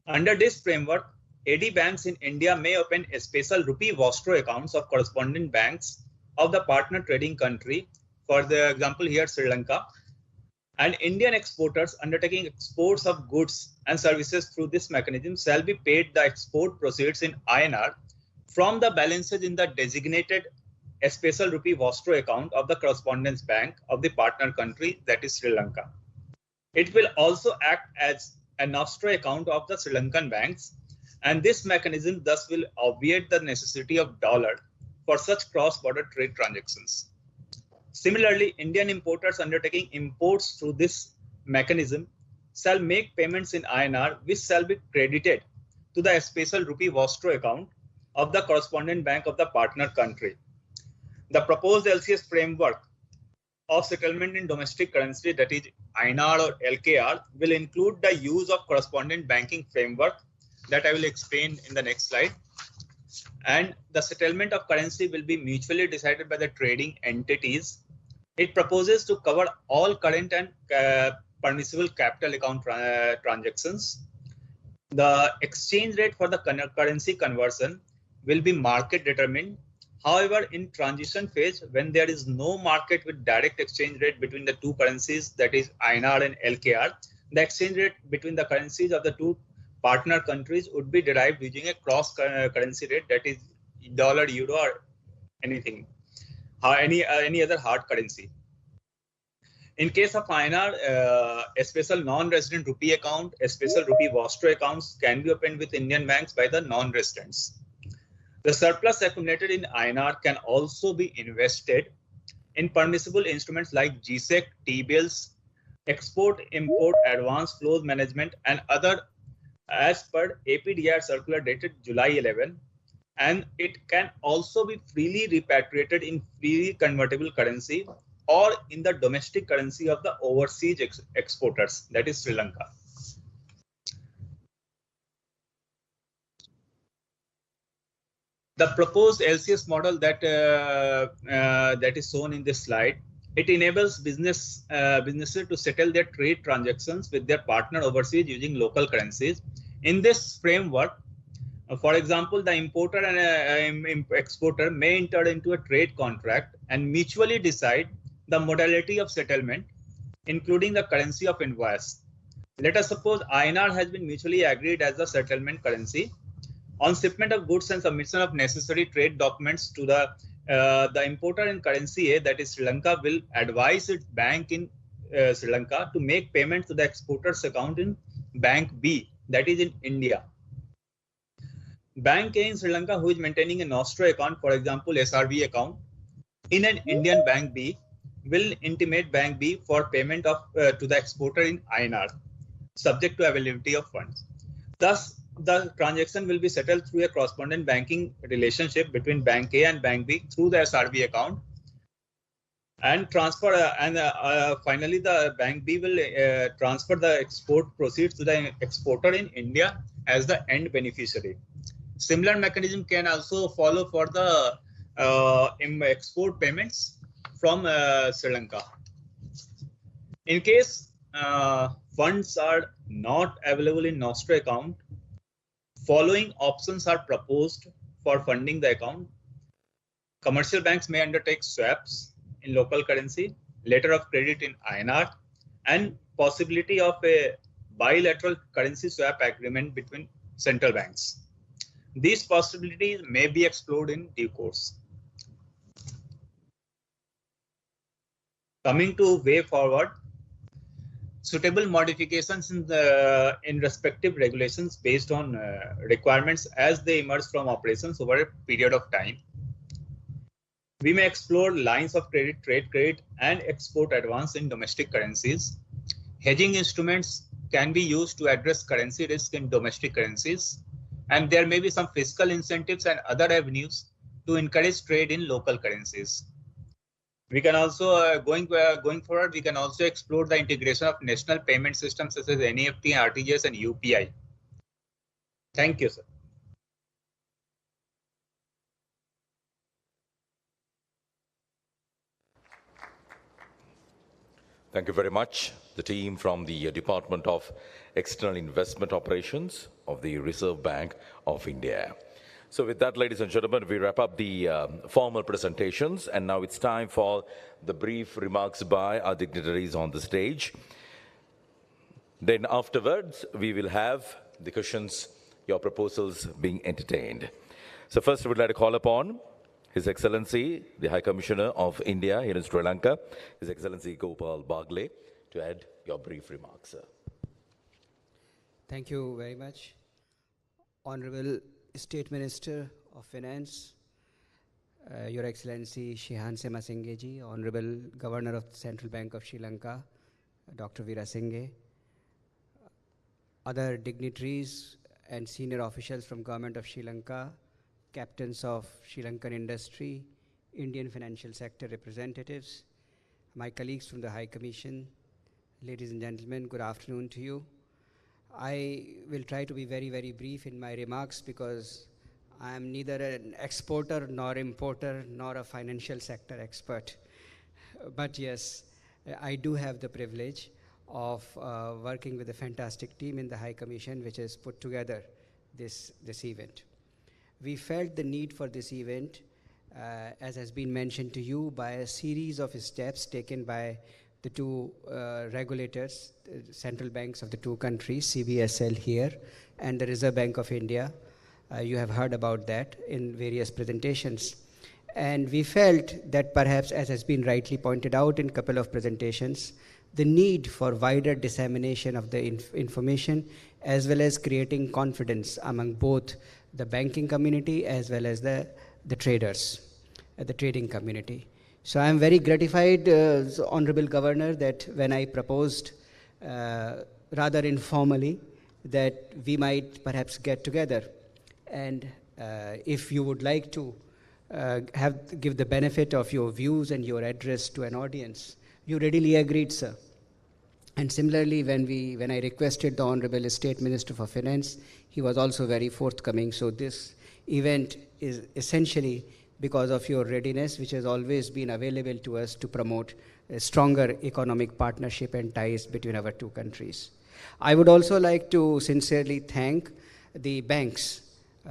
S10: Under this framework, AD banks in India may open a special rupee vostro accounts of correspondent banks of the partner trading country, for the example here Sri Lanka, and Indian exporters undertaking exports of goods and services through this mechanism shall be paid the export proceeds in INR from the balances in the designated a special rupee vostro account of the correspondence bank of the partner country, that is Sri Lanka. It will also act as a nostro account of the Sri Lankan banks, and this mechanism thus will obviate the necessity of dollar for such cross-border trade transactions. Similarly, Indian importers undertaking imports through this mechanism shall make payments in INR, which shall be credited to the special rupee vostro account of the correspondent bank of the partner country. The proposed LCS framework of settlement in domestic currency, that is INR or LKR, will include the use of correspondent banking framework that I will explain in the next slide. And the settlement of currency will be mutually decided by the trading entities It proposes to cover all current and permissible capital account transactions. The exchange rate for the currency conversion will be market determined. However, in transition phase, when there is no market with direct exchange rate between the two currencies, that is INR and LKR, the exchange rate between the currencies of the two partner countries would be derived using a cross currency rate, that is dollar, euro, or anything, any other hard currency. In case of INR, a special non-resident rupee account, a special rupee Vostro accounts can be opened with Indian banks by the non-residents. The surplus accumulated in INR can also be invested in permissible instruments like GSEC, T-bills, export-import advance flows management, and other as per APDR circular dated July 11. And it can also be freely repatriated in freely convertible currency or in the domestic currency of the overseas exporters, that is Sri Lanka. The proposed LCS model that is shown in this slide, it enables businesses to settle their trade transactions with their partner overseas using local currencies. In this framework, for example, the importer and exporter may enter into a trade contract and mutually decide the modality of settlement, including the currency of invoice. Let us suppose INR has been mutually agreed as the settlement currency. On shipment of goods and submission of necessary trade documents to the importer in currency A, that is Sri Lanka, will advise its bank in Sri Lanka to make payment to the exporter's account in Bank B, that is in India. Bank A in Sri Lanka, who is maintaining a Nostro account, for example, SRB account, in an Indian Bank B, will intimate Bank B for payment of to the exporter in INR, subject to availability of funds. Thus, the transaction will be settled through a correspondent banking relationship between Bank A and Bank B through the SRB account, and transfer finally the Bank B will transfer the export proceeds to the exporter in India as the end beneficiary. Similar mechanism can also follow for the export payments from Sri Lanka. In case funds are not available in Nostro account, following options are proposed for funding the account. Commercial banks may undertake swaps in local currency, letter of credit in INR, and possibility of a bilateral currency swap agreement between central banks. These possibilities may be explored in due course. Coming to way forward, suitable modifications in respective regulations based on requirements as they emerge from operations over a period of time. We may explore lines of credit, trade credit, and export advance in domestic currencies. Hedging instruments can be used to address currency risk in domestic currencies, and there may be some fiscal incentives and other avenues to encourage trade in local currencies. We can also, going forward, we can also explore the integration of national payment systems such as NEFT, RTGS, and UPI. Thank you, sir.
S5: Thank you very much. The team from the Department of External Investment Operations of the Reserve Bank of India. So with that, ladies and gentlemen, we wrap up the formal presentations, and now it's time for the brief remarks by our dignitaries on the stage. Then afterwards, we will have the questions, your proposals being entertained. So first, I would like to call upon His Excellency, the High Commissioner of India here in Sri Lanka, His Excellency Gopal Bagle, to add your brief remarks, sir.
S11: Thank you very much. Honorable State Minister of Finance, Your Excellency Shehan Semasingeji, Honorable Governor of the Central Bank of Sri Lanka, Dr. Veerasinghe, other dignitaries and senior officials from Government of Sri Lanka, captains of Sri Lankan industry, Indian financial sector representatives, my colleagues from the High Commission, ladies and gentlemen, good afternoon to you. I will try to be very, very brief in my remarks because I am neither an exporter nor importer nor a financial sector expert. but yes, I do have the privilege of working with a fantastic team in the High Commission, which has put together this event. We felt the need for this event, as has been mentioned to you, by a series of steps taken by the two regulators, central banks of the two countries, CBSL here and the Reserve Bank of India. You have heard about that in various presentations. And we felt that perhaps, as has been rightly pointed out in a couple of presentations, the need for wider dissemination of the information, as well as creating confidence among both the banking community as well as the traders, the trading community. So I am very gratified, Honorable Governor, that when I proposed rather informally that we might perhaps get together, and if you would like to give the benefit of your views and your address to an audience, you readily agreed, sir. And similarly, when I requested the Honorable State Minister for Finance, he was also very forthcoming. So this event is essentially because of your readiness, which has always been available to us to promote a stronger economic partnership and ties between our two countries. I would also like to sincerely thank the banks,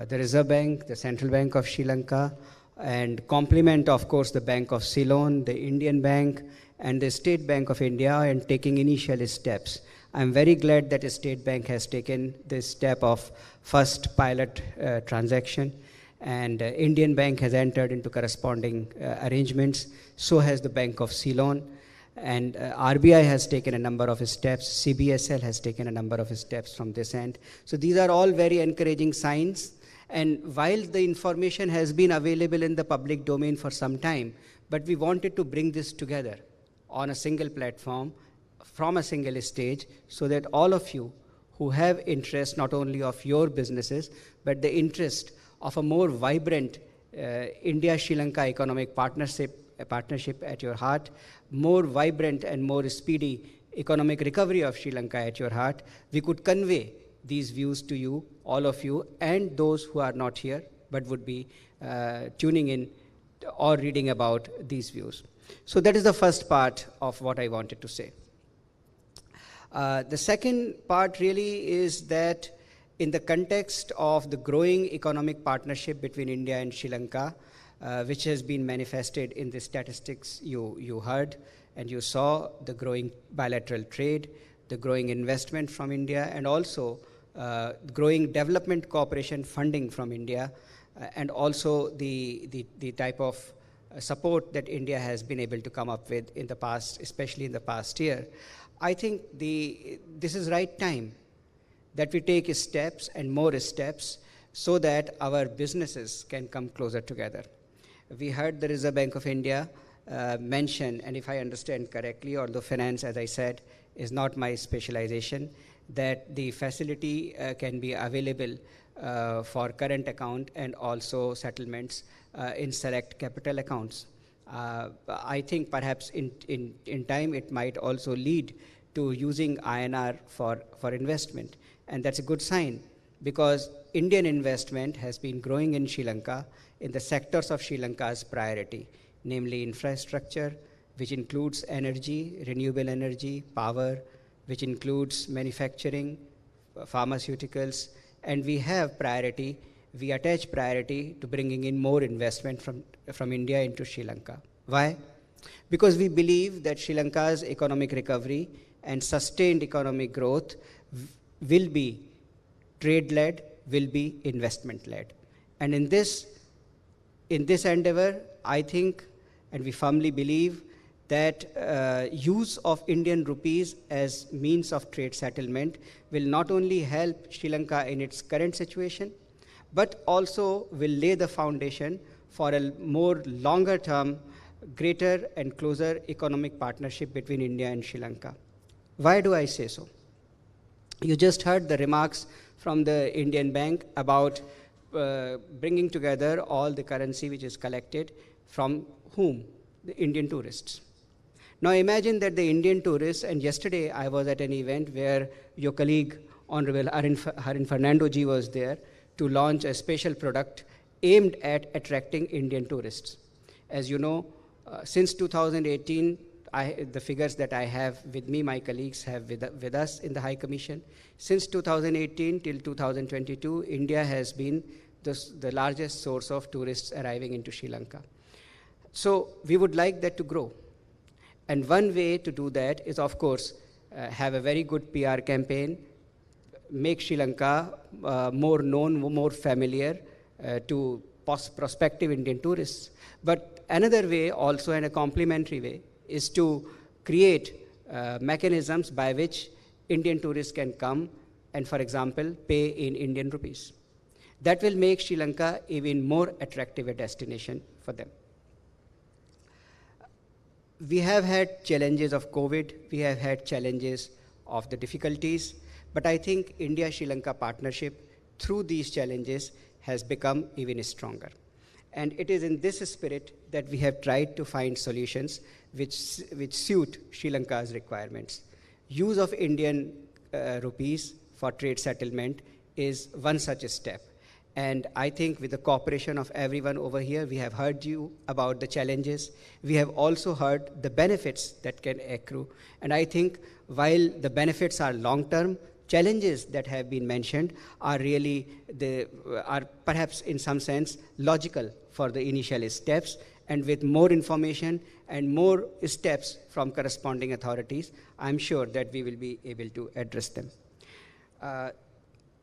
S11: the Reserve Bank, the Central Bank of Sri Lanka, and compliment, of course, the Bank of Ceylon, the Indian Bank, and the State Bank of India in taking initial steps. I'm very glad that the State Bank has taken this step of first pilot transaction, and Indian Bank has entered into corresponding arrangements. So has the Bank of Ceylon, and RBI has taken a number of steps. CBSL has taken a number of steps from this end. So these are all very encouraging signs. And while the information has been available in the public domain for some time, but we wanted to bring this together on a single platform from a single stage, so that all of you who have interest not only of your businesses, but the interest of a more vibrant India-Sri Lanka economic partnership at your heart, more vibrant and more speedy economic recovery of Sri Lanka at your heart, we could convey these views to you, all of you, and those who are not here but would be tuning in or reading about these views. So that is the first part of what I wanted to say. The second part really is that in the context of the growing economic partnership between India and Sri Lanka, which has been manifested in the statistics you heard and you saw, the growing bilateral trade, the growing investment from India, and also growing development cooperation funding from India, and also the type of support that India has been able to come up with in the past, especially in the past year. I think this is right time that we take steps and more steps so that our businesses can come closer together. We heard the Reserve Bank of India mention, and if I understand correctly, although finance, as I said, is not my specialization, that the facility can be available for current account and also settlements in select capital accounts. I think perhaps in time it might also lead to using INR for investment. And that's a good sign, because Indian investment has been growing in Sri Lanka in the sectors of Sri Lanka's priority, namely infrastructure, which includes energy, renewable energy, power, which includes manufacturing, pharmaceuticals, and we have priority, we attach priority to bringing in more investment from India into Sri Lanka. Why? Because we believe that Sri Lanka's economic recovery and sustained economic growth will be trade-led, will be investment-led. And in this endeavor, I think, and we firmly believe, that use of Indian rupees as means of trade settlement will not only help Sri Lanka in its current situation, but also will lay the foundation for a more longer term, greater and closer economic partnership between India and Sri Lanka. Why do I say so? You just heard the remarks from the Indian Bank about bringing together all the currency which is collected from whom? The Indian tourists. Now imagine that the Indian tourists, and yesterday I was at an event where your colleague, Honorable Harin Fernando ji, was there to launch a special product aimed at attracting Indian tourists. As you know, Since 2018, the figures that I have with me, my colleagues have with us in the High Commission. Since 2018 till 2022, India has been the largest source of tourists arriving into Sri Lanka. So we would like that to grow. And one way to do that is, of course, have a very good PR campaign, make Sri Lanka more known, more familiar to prospective Indian tourists. But another way also, and a complementary way, is to create mechanisms by which Indian tourists can come and, for example, pay in Indian rupees. That will make Sri Lanka even more attractive a destination for them. We have had challenges of COVID, we have had challenges of the difficulties, but I think India-Sri Lanka partnership through these challenges has become even stronger. And it is in this spirit that we have tried to find solutions which suit Sri Lanka's requirements. Use of Indian rupees for trade settlement is one such a step. And I think with the cooperation of everyone over here, we have heard you about the challenges. We have also heard the benefits that can accrue. And I think while the benefits are long-term, challenges that have been mentioned are really, are perhaps in some sense logical for the initial steps. And with more information and more steps from corresponding authorities, I'm sure that we will be able to address them.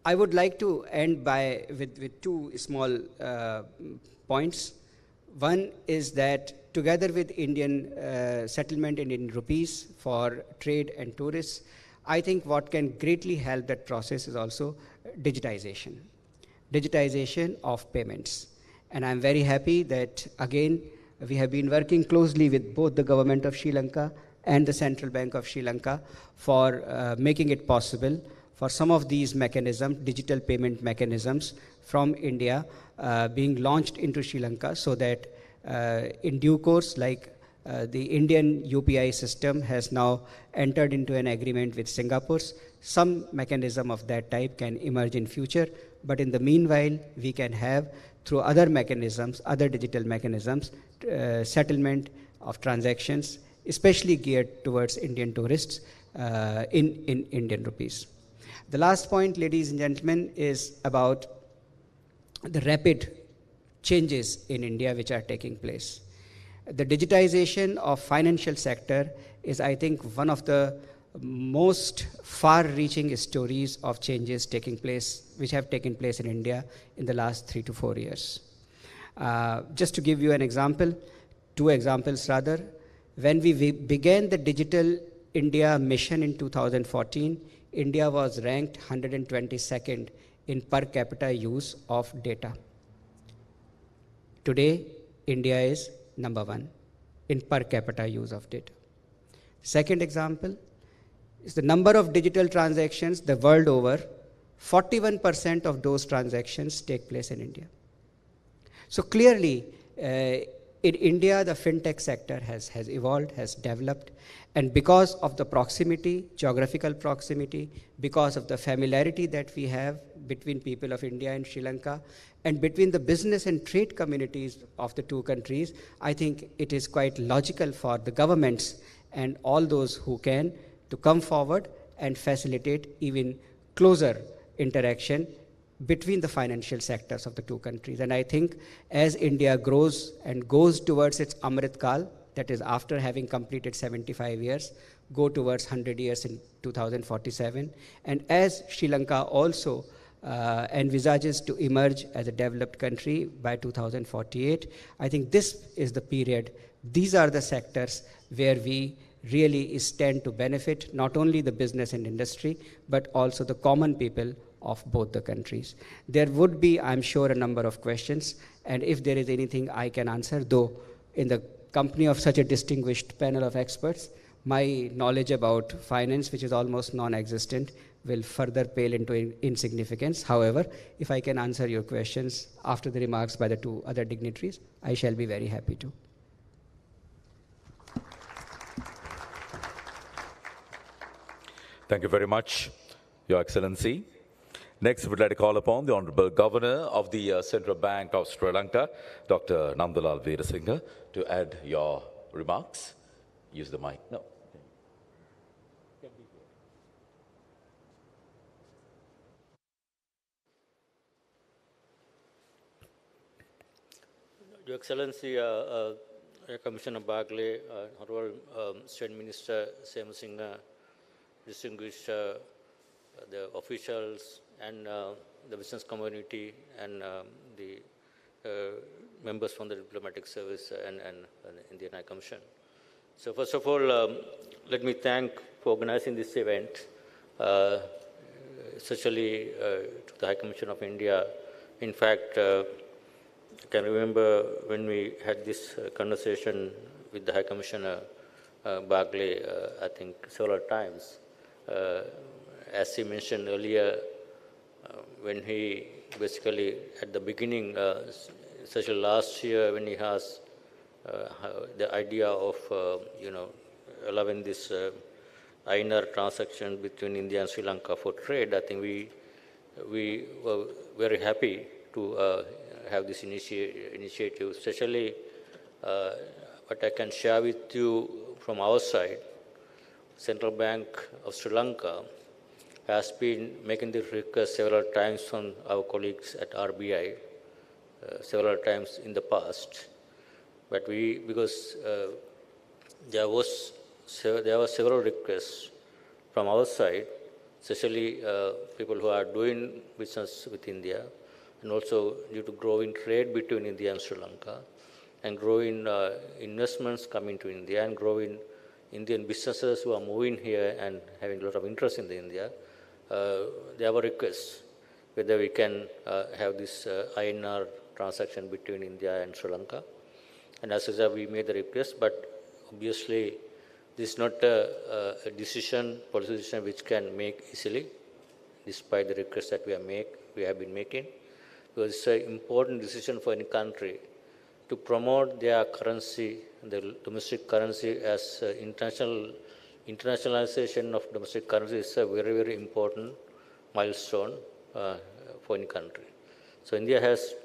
S11: I would like to end with two small points. One is that together with Indian settlement in Indian rupees for trade and tourists, I think what can greatly help that process is also digitization of payments. And I'm very happy that, again, we have been working closely with both the government of Sri Lanka and the Central Bank of Sri Lanka for making it possible for some of these mechanisms, digital payment mechanisms from India being launched into Sri Lanka, so that in due course, like the Indian UPI system has now entered into an agreement with Singapore, some mechanism of that type can emerge in future. But in the meanwhile, we can have, through other mechanisms, other digital mechanisms, settlement of transactions, especially geared towards Indian tourists in Indian rupees. The last point, ladies and gentlemen, is about the rapid changes in India which are taking place. The digitization of financial sector is, I think, one of the most far-reaching stories of changes taking place, which have taken place in India in the last 3 to 4 years. Just to give you an example, two examples rather, when we began the Digital India mission in 2014, India was ranked 122nd in per capita use of data. Today, India is number 1 in per capita use of data. Second example is the number of digital transactions the world over. 41% of those transactions take place in India. So clearly, in India, the fintech sector has evolved, has developed, and because of the proximity, geographical proximity, because of the familiarity that we have between people of India and Sri Lanka, and between the business and trade communities of the two countries, I think it is quite logical for the governments and all those who can to come forward and facilitate even closer interaction between the financial sectors of the two countries. And I think as India grows and goes towards its Amrit Kal, that is after having completed 75 years, go towards 100 years in 2047, and as Sri Lanka also envisages to emerge as a developed country by 2048, I think this is the period, these are the sectors where we really stand to benefit not only the business and industry, but also the common people of both the countries. There would be, I'm sure, a number of questions, and if there is anything I can answer, though in the company of such a distinguished panel of experts, my knowledge about finance, which is almost non-existent, will further pale into insignificance. However, if I can answer your questions after the remarks by the two other dignitaries, I shall be very happy to.
S5: Thank you very much, Your Excellency. Next, we'd like to call upon the Honorable Governor of the Central Bank of Sri Lanka, Dr. Nandalal Veerasinghe, to add your remarks. Use the mic. No.
S12: Your Excellency, Commissioner Bagley, Honorable State Minister Sem Singh, distinguished the officials and the business community and the members from the diplomatic service and the Indian High Commission. So first of all, let me thank for organizing this event, especially to the High Commission of India. In fact, I can remember when we had this conversation with the High Commissioner Bagley, I think several times. As he mentioned earlier, when he basically at the beginning, especially last year, when he has the idea of allowing this INR transaction between India and Sri Lanka for trade, I think we were very happy to have this initiative, especially what I can share with you from our side. Central Bank of Sri Lanka has been making this request several times from our colleagues at RBI, several times in the past. But because there were several requests from our side, especially people who are doing business with India, and also due to growing trade between India and Sri Lanka, and growing investments coming to India, and growing Indian businesses who are moving here and having a lot of interest in India, there were requests whether we can have this INR transaction between India and Sri Lanka. And as such, we made the request, but obviously this is not a policy decision which can make easily, despite the requests that we have been making, because it's an important decision for any country to promote their currency, the domestic currency, as internationalization of domestic currency is a very, very important milestone for any country. So India has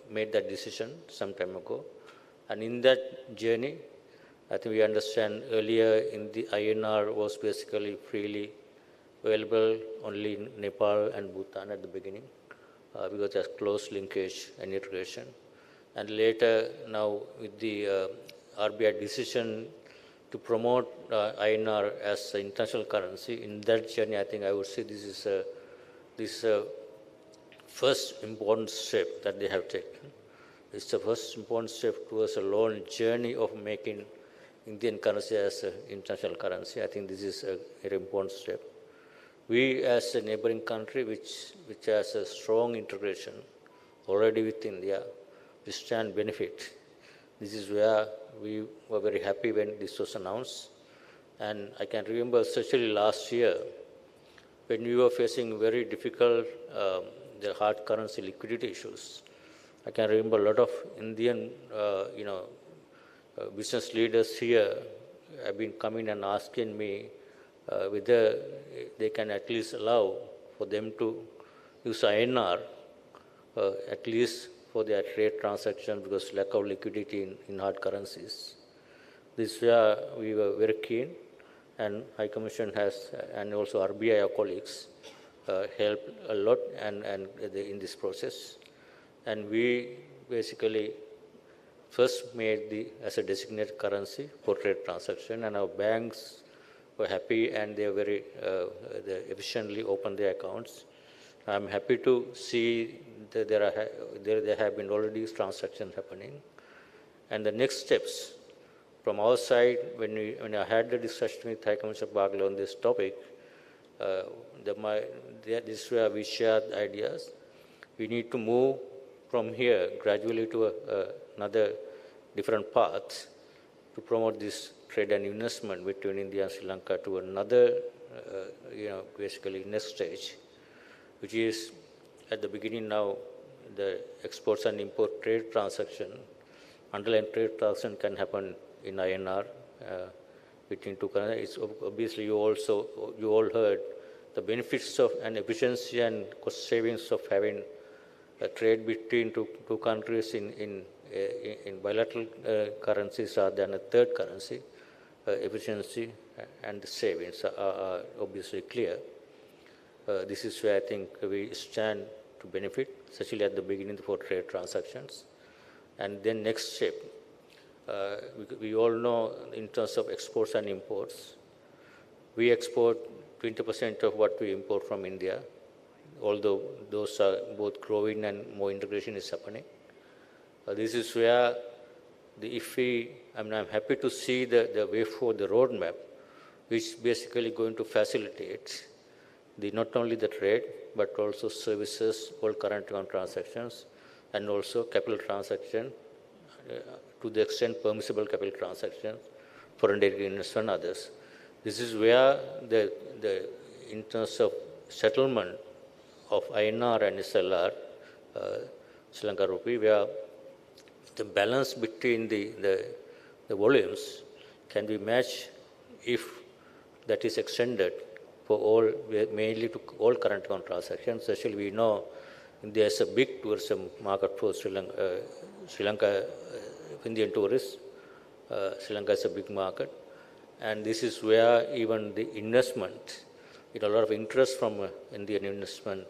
S12: made that decision some time ago. And in that journey, I think we understand earlier in the INR was basically freely available only in Nepal and Bhutan at the beginning, because there's close linkage and integration. And later, now with the RBI decision to promote INR as an international currency, in that journey, I think I would say this is a first important step that they have taken. It's the first important step towards a long journey of making Indian currency as an international currency. I think this is a very important step. We, as a neighboring country which has a strong integration already with India, we stand benefit. This is where we were very happy when this was announced. And I can remember, especially last year, when we were facing very difficult, the hard currency liquidity issues. I can remember a lot of Indian, business leaders here have been coming and asking me whether they can at least allow for them to use INR, at least for their trade transactions, because lack of liquidity in hard currencies. This is where we were very keen, and High Commission has, and also RBI, our colleagues, helped a lot in this process. And we basically first made as a designated currency for trade transaction, and our banks were happy and they very they efficiently opened their accounts. I'm happy to see that there have been already transactions happening. And the next steps from our side, when I had the discussion with High Commissioner Bagley on this topic, this is where we shared ideas. We need to move from here gradually to another different path to promote this trade and investment between India and Sri Lanka to another, basically next stage, which is at the beginning now, the exports and import trade transaction, underlying trade transaction can happen in INR between two countries. Obviously, you all heard the benefits of and efficiency and cost savings of having a trade between two countries in in bilateral currencies rather than a third currency, efficiency and the savings are obviously clear. This is where I think we stand to benefit, especially at the beginning for trade transactions. And then next step, we all know in terms of exports and imports, we export 20% of what we import from India, although those are both growing and more integration is happening. This is where I'm happy to see the way forward, the roadmap, which basically going to facilitate not only the trade, but also services, all current account transactions, and also capital transaction, to the extent permissible capital transactions, foreign direct investment and others. This is where in terms of settlement of INR and SLR, Sri Lanka rupee, where the balance between the volumes can be matched if that is extended for all, mainly to all current account transactions. Especially we know there is a big tourism market for Sri Lanka, Indian tourists. Sri Lanka is a big market. And this is where even the investment, a lot of interest from Indian investment,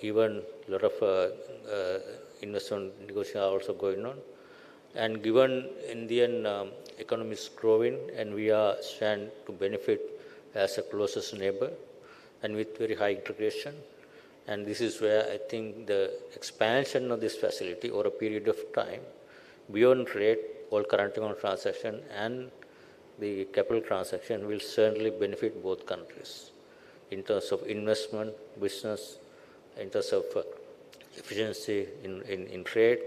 S12: even a lot of investment negotiations are also going on. And given Indian economy is growing and we are stand to benefit as a closest neighbor and with very high integration. And this is where I think the expansion of this facility over a period of time, beyond trade, all current account transaction and the capital transaction will certainly benefit both countries in terms of investment, business, in terms of efficiency in trade.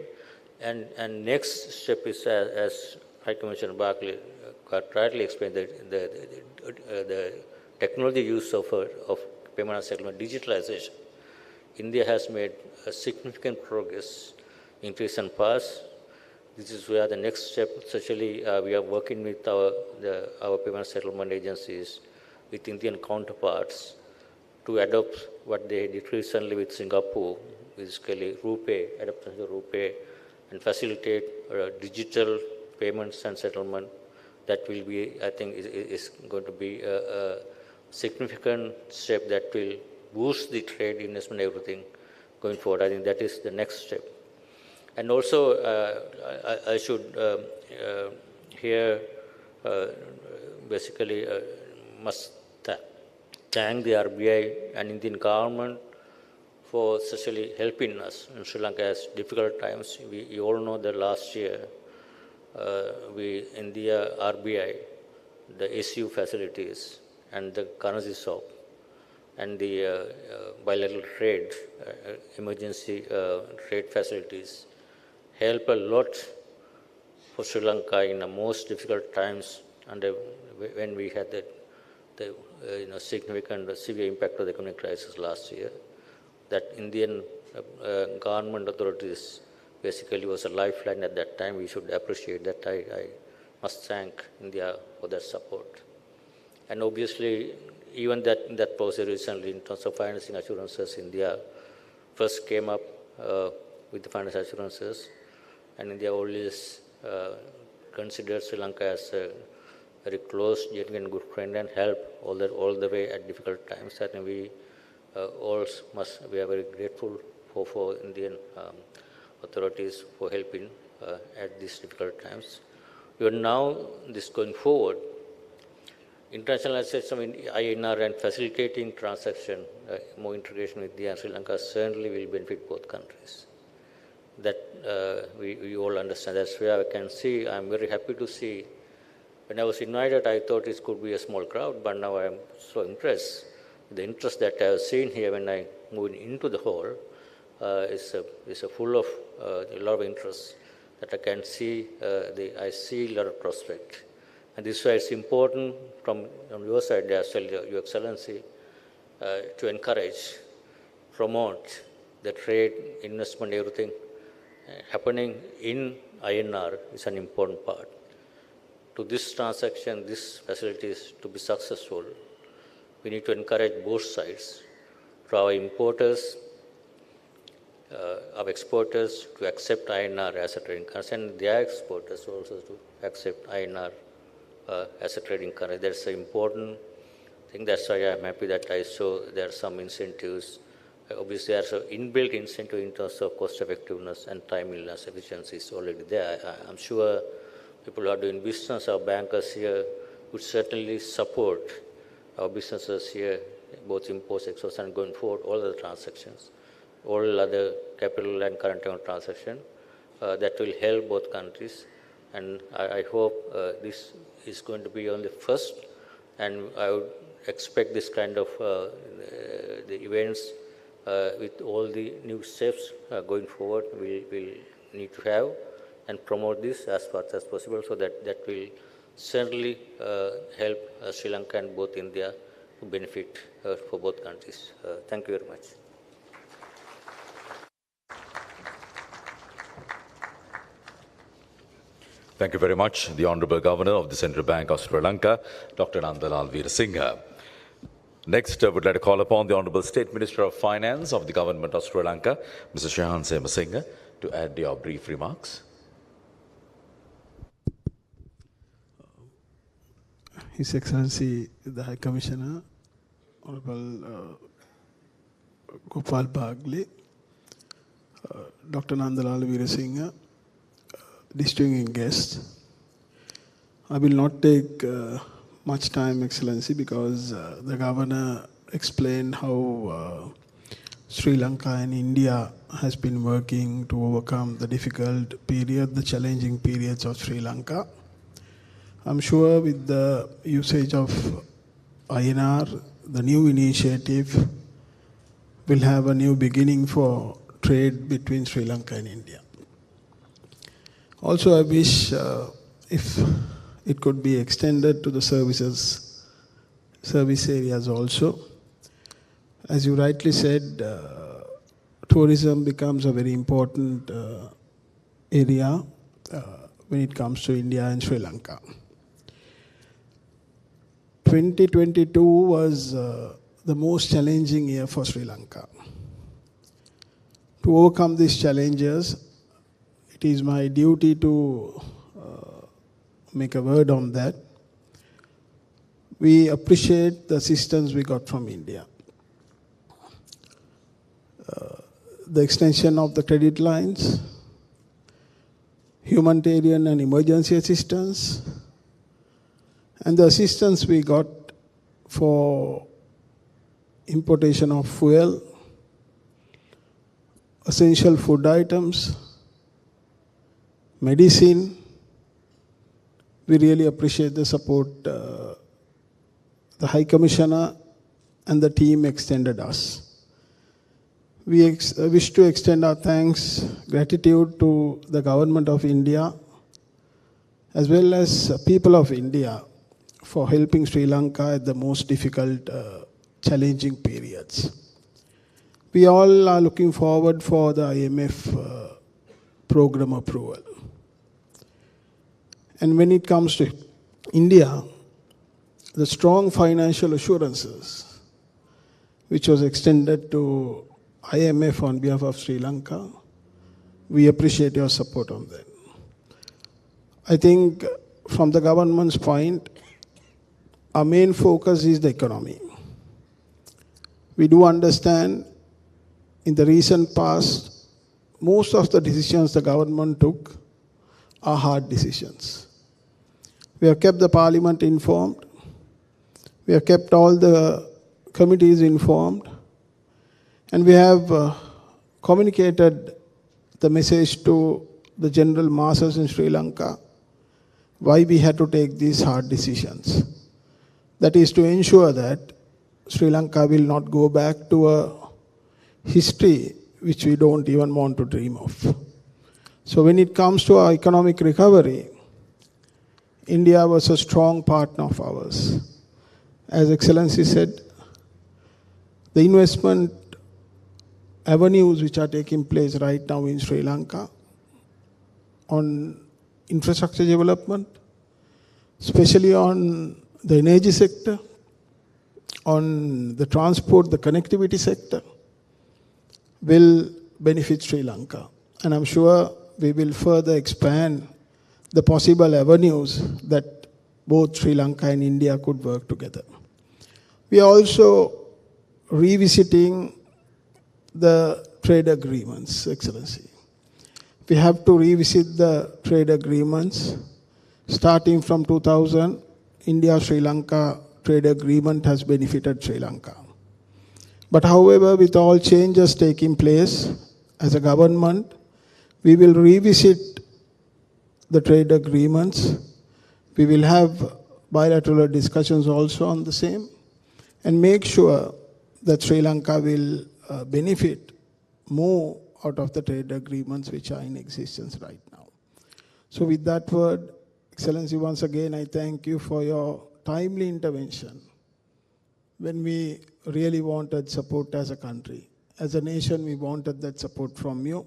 S12: And next step is, as High Commissioner Barclay rightly explained, the technology use of payment and settlement digitalization. India has made a significant progress in recent past. This is where the next step, especially we are working with our payment settlement agencies, with Indian counterparts, to adopt what they did recently with Singapore, basically RuPay, adoption of RuPay, and facilitate digital payments and settlement. That will be, I think, is going to be a significant step that will boost the trade, investment, everything going forward. I think that is the next step. And also, I should here basically must thank the RBI and Indian government for especially helping us in Sri Lanka as difficult times. We all know that last year, India RBI, the SU facilities and the currency swap and the bilateral trade, emergency trade facilities help a lot for Sri Lanka in the most difficult times, and when we had the significant severe impact of the economic crisis last year. That Indian government authorities basically was a lifeline at that time. We should appreciate that. I must thank India for that support. And obviously, even that process recently in terms of financing assurances, India first came up with the financial assurances, and India always considered Sri Lanka as a very close, genuine, good friend and help all the way at difficult times. I think we we are very grateful for Indian authorities for helping at these difficult times. We are now, this going forward, internationalization in INR and facilitating transaction, more integration with India and Sri Lanka certainly will benefit both countries. That we all understand. That's where I can see, I'm very happy to see. When I was invited, I thought it could be a small crowd, but now I am so impressed. The interest that I have seen here when I moved into the hall is full of a lot of interest that I can see. I see a lot of prospect. And this is why it's important from your side as well, Your Excellency, to encourage, promote the trade, investment, everything happening in INR is an important part. To this transaction, this facilities to be successful, we need to encourage both sides. For our importers, of exporters to accept INR as a trading currency, and their exporters also to accept INR as a trading currency. That's an important thing. That's why I'm happy that I saw there are some incentives. Obviously, there's an inbuilt incentive in terms of cost effectiveness and timeliness, efficiency is already there. I'm sure people who are doing business, our bankers here, would certainly support our businesses here, both imports, exports, and going forward, all the transactions, all other capital and current account transactions. That will help both countries. And I hope this is going to be only first, and I would expect this kind of the events with all the new steps going forward, we'll need to have and promote this as far as possible, so that will certainly help Sri Lanka and both India to benefit for both countries. Thank you very much.
S5: Thank you very much, the Honourable Governor of the Central Bank of Sri Lanka, Dr. Nandalal Veerasinghe. Next, I would like to call upon the Honourable State Minister of Finance of the Government of Sri Lanka, Mr. Shahan Semasinghe, to add your brief remarks.
S13: His Excellency, the High Commissioner, Honorable Gopal Bagley, Dr. Nandalal Veerasinghe, distinguished guests. I will not take much time, Excellency, because the Governor explained how Sri Lanka and India has been working to overcome the difficult period, the challenging periods of Sri Lanka. I'm sure with the usage of INR, the new initiative will have a new beginning for trade between Sri Lanka and India. Also, I wish if it could be extended to the service areas also. As you rightly said, tourism becomes a very important area when it comes to India and Sri Lanka. 2022 was the most challenging year for Sri Lanka. To overcome these challenges, it is my duty to make a word on that. We appreciate the assistance we got from India. The extension of the credit lines, humanitarian and emergency assistance, and the assistance we got for importation of fuel, essential food items, medicine. We really appreciate the support the High Commissioner and the team extended us. We wish to extend our thanks, gratitude to the Government of India as well as people of India for helping Sri Lanka at the most difficult, challenging periods. We all are looking forward for the IMF program approval. And when it comes to India, the strong financial assurances which was extended to IMF on behalf of Sri Lanka, we appreciate your support on that. I think from the government's point, our main focus is the economy. We do understand in the recent past, most of the decisions the government took are hard decisions. We have kept the parliament informed. We have kept all the committees informed. And we have communicated the message to the general masses in Sri Lanka why we had to take these hard decisions. That is to ensure that Sri Lanka will not go back to a history which we don't even want to dream of. So when it comes to our economic recovery, India was a strong partner of ours. As Excellency said, the investment avenues which are taking place right now in Sri Lanka on infrastructure development, especially on the energy sector, on the transport, the connectivity sector, will benefit Sri Lanka. And I'm sure we will further expand the possible avenues that both Sri Lanka and India could work together. We are also revisiting the trade agreements, Excellency. We have to revisit the trade agreements. Starting from 2000, India-Sri Lanka trade agreement has benefited Sri Lanka. But however, with all changes taking place as a government, we will revisit the trade agreements. We will have bilateral discussions also on the same and make sure that Sri Lanka will benefit more out of the trade agreements which are in existence right now. So with that word, Excellency, once again, I thank you for your timely intervention when we really wanted support as a country. As a nation, we wanted that support from you.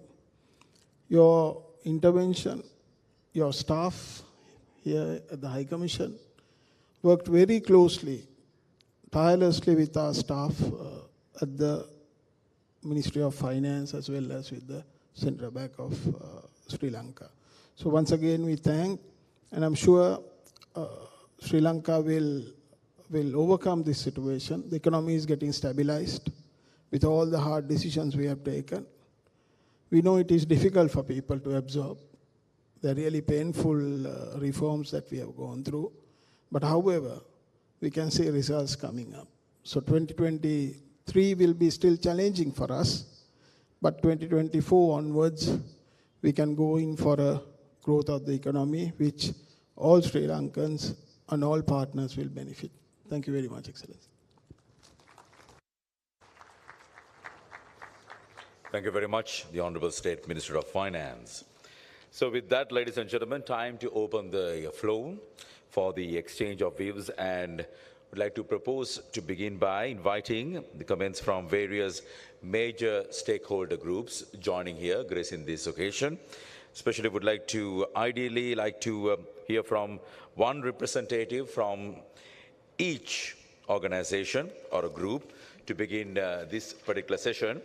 S13: Your intervention, your staff here at the High Commission worked very closely, tirelessly with our staff at the Ministry of Finance as well as with the Central Bank of Sri Lanka. So once again, we thank, and I'm sure Sri Lanka will overcome this situation. The economy is getting stabilized with all the hard decisions we have taken. We know it is difficult for people to absorb. They're really painful reforms that we have gone through. But however, we can see results coming up. So 2023 will be still challenging for us, but 2024 onwards, we can go in for a growth of the economy, which all Sri Lankans and all partners will benefit. Thank you very much, Excellency.
S5: Thank you very much, the Honorable State Minister of Finance. So with that, ladies and gentlemen, time to open the floor for the exchange of views, and would like to propose to begin by inviting the comments from various major stakeholder groups joining here, gracing this occasion. Especially would like to, ideally like to hear from one representative from each organization or a group to begin this particular session.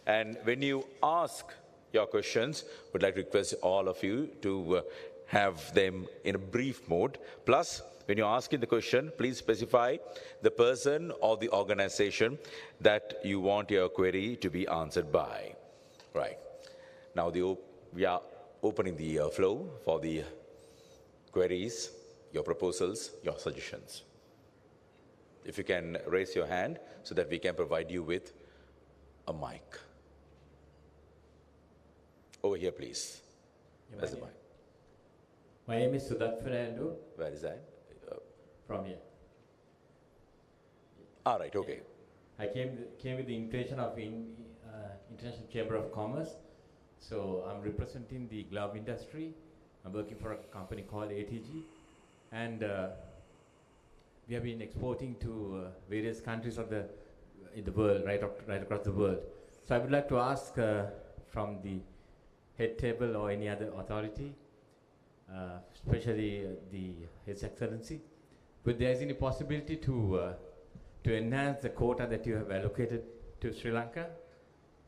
S5: And when you ask your questions, would like to request all of you to have them in a brief mode. Plus, when you're asking the question, please specify the person or the organization that you want your query to be answered by. Right. Now we are opening the floor for the queries, your proposals, your suggestions. If you can raise your hand so that we can provide you with a mic. Over here, please. Where's the mic?
S14: My name is Sudat Fernando.
S5: Where is that?
S14: From here.
S5: All right, okay.
S14: I came with the invitation of International Chamber of Commerce. So I'm representing the glove industry. I'm working for a company called ATG. And we have been exporting to various countries in the world, right across the world. So I would like to ask from the head table or any other authority, especially His Excellency, whether there is any possibility to enhance the quota that you have allocated to Sri Lanka,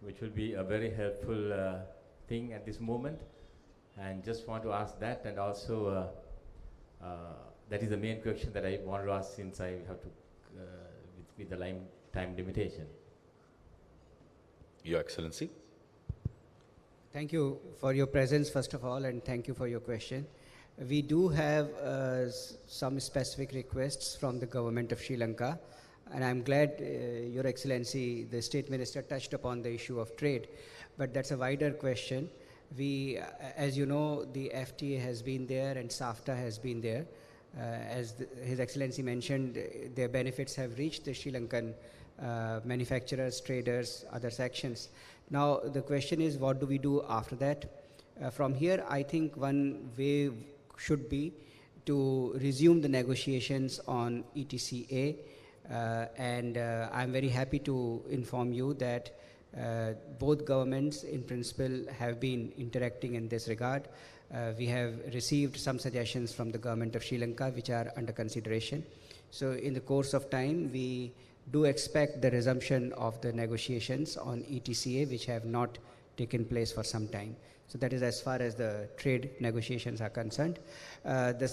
S14: which will be a very helpful thing at this moment. And just want to ask that, and also that is the main question that I want to ask, since I have to with the time limitation.
S5: Your Excellency.
S11: Thank you for your presence, first of all, and thank you for your question. We do have some specific requests from the government of Sri Lanka, and I'm glad Your Excellency, the State Minister, touched upon the issue of trade, but that's a wider question. We, as you know, the FTA has been there and SAFTA has been there. As His Excellency mentioned, their benefits have reached the Sri Lankan manufacturers, traders, other sections. Now, the question is, what do we do after that? From here, I think one way should be to resume the negotiations on ETCA. And I'm very happy to inform you that both governments, in principle, have been interacting in this regard. We have received some suggestions from the government of Sri Lanka, which are under consideration. So in the course of time, we do expect the resumption of the negotiations on ETCA, which have not taken place for some time. So that is as far as the trade negotiations are concerned. The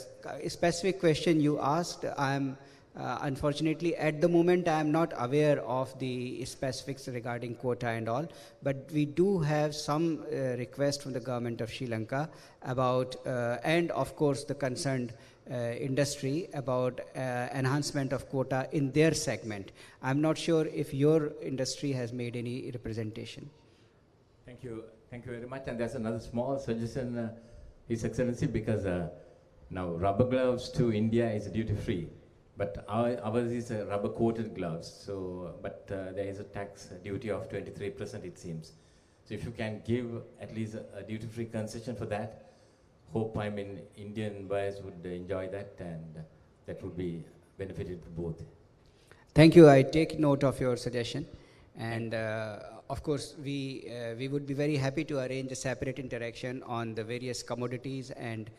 S11: specific question you asked, unfortunately, at the moment, I am not aware of the specifics regarding quota and all, but we do have some request from the government of Sri Lanka about, and of course the concerned industry about enhancement of quota in their segment. I'm not sure if your industry has made any representation.
S14: Thank you. Thank you very much. And there's another small suggestion, His Excellency, because now rubber gloves to India is duty-free. But ours is rubber coated gloves, so but there is a tax duty of 23%, it seems. So if you can give at least a duty-free concession for that, hope Indian buyers would enjoy that, and that would be benefited to both.
S11: Thank you. I take note of your suggestion, and of course we would be very happy to arrange a separate interaction on the various commodities and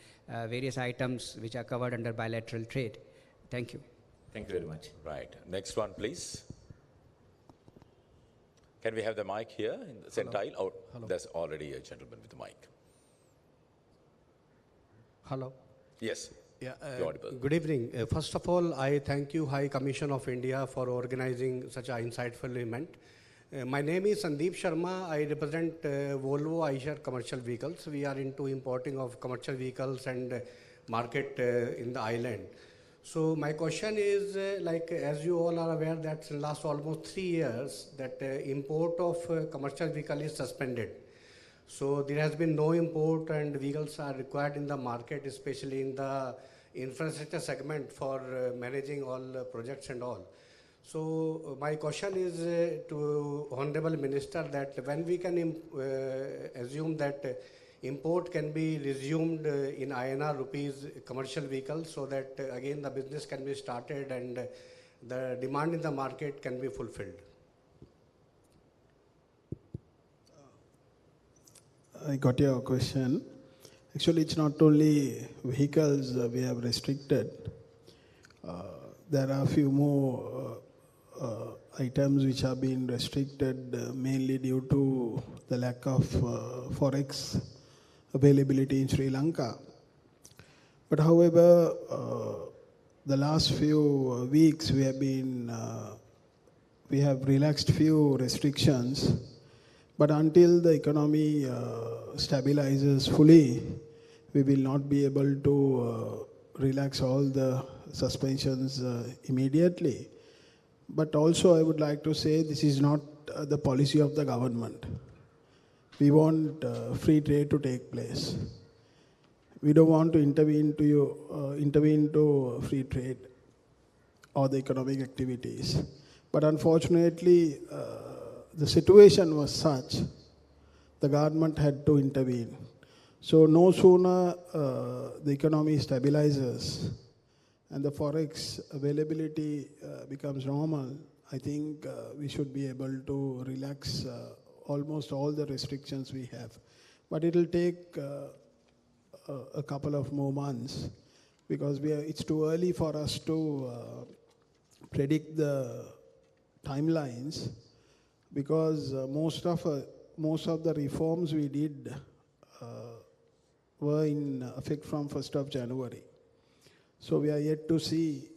S11: various items which are covered under bilateral trade. Thank you.
S5: Thank you very much. Right. Next one, please. Can we have the mic here in the centile? Oh, there's already a gentleman with the mic.
S15: Hello.
S5: Yes.
S15: Yeah.
S5: You're audible.
S15: Good evening. First of all, I thank you, High Commission of India, for organizing such an insightful event. My name is Sandeep Sharma. I represent Volvo Eicher Commercial Vehicles. We are into importing of commercial vehicles and market in the island. So my question is, like, as you all are aware, that in last almost 3 years, that import of commercial vehicle is suspended. So there has been no import, and vehicles are required in the market, especially in the infrastructure segment for managing all projects and all. So my question is to Honorable Minister, that when we can assume that import can be resumed in INR rupees commercial vehicles, so that again the business can be started and the demand in the market can be fulfilled.
S13: I got your question. Actually, it's not only vehicles we have restricted. There are a few more items which have been restricted mainly due to the lack of forex availability in Sri Lanka. But however, the last few weeks we have relaxed few restrictions, but until the economy stabilizes fully, we will not be able to relax all the suspensions immediately. But also I would like to say this is not the policy of the government. We want free trade to take place. We don't want to intervene to free trade or the economic activities. But unfortunately, the situation was such, the government had to intervene. So no sooner the economy stabilizes and the forex availability becomes normal, I think we should be able to relax almost all the restrictions we have. But it will take a couple of more months, because it's too early for us to predict the timelines, because most of the reforms we did were in effect from 1st of January. So we are yet to see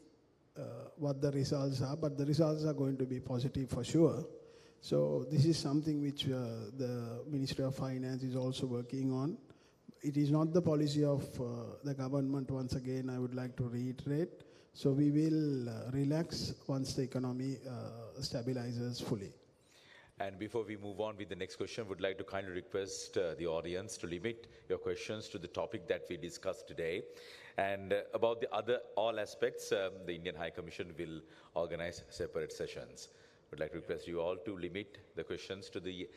S13: what the results are, but the results are going to be positive for sure. So this is something which the Ministry of Finance is also working on. It is not the policy of the government, once again I would like to reiterate. So we will relax once the economy stabilizes fully.
S5: And before we move on with the next question, would like to kindly request the audience to limit your questions to the topic that we discussed today. And about the all aspects, the Indian High Commission will organize separate sessions. Would like to request you all to limit the questions to the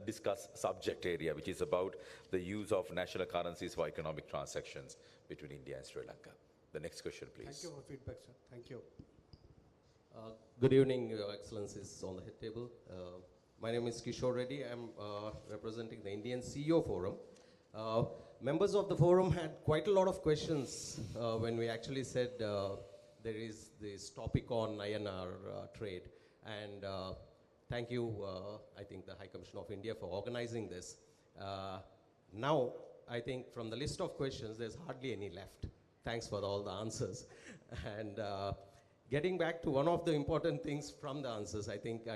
S5: discussed subject area, which is about the use of national currencies for economic transactions between India and Sri Lanka. The next question, please.
S15: Thank you for feedback, sir. Thank you.
S16: Good evening, Your Excellencies on the head table. My name is Kishore Reddy. I'm representing the Indian CEO Forum. Members of the forum had quite a lot of questions when we actually said there is this topic on INR trade. And thank you, I think, the High Commission of India for organizing this. Now, I think from the list of questions, there's hardly any left. Thanks for all the answers. And getting back to one of the important things from the answers, I think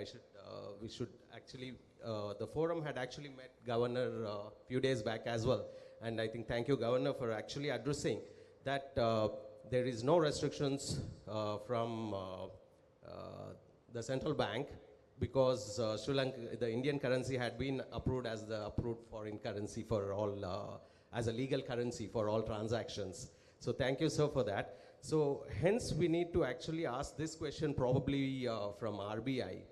S16: we should actually, the forum had actually met Governor a few days back as well. And I think thank you, Governor, for actually addressing that there is no restrictions from the central bank because Sri Lanka, the Indian currency had been approved as the approved foreign currency for all, as a legal currency for all transactions. So thank you, sir, for that. So hence we need to actually ask this question probably from RBI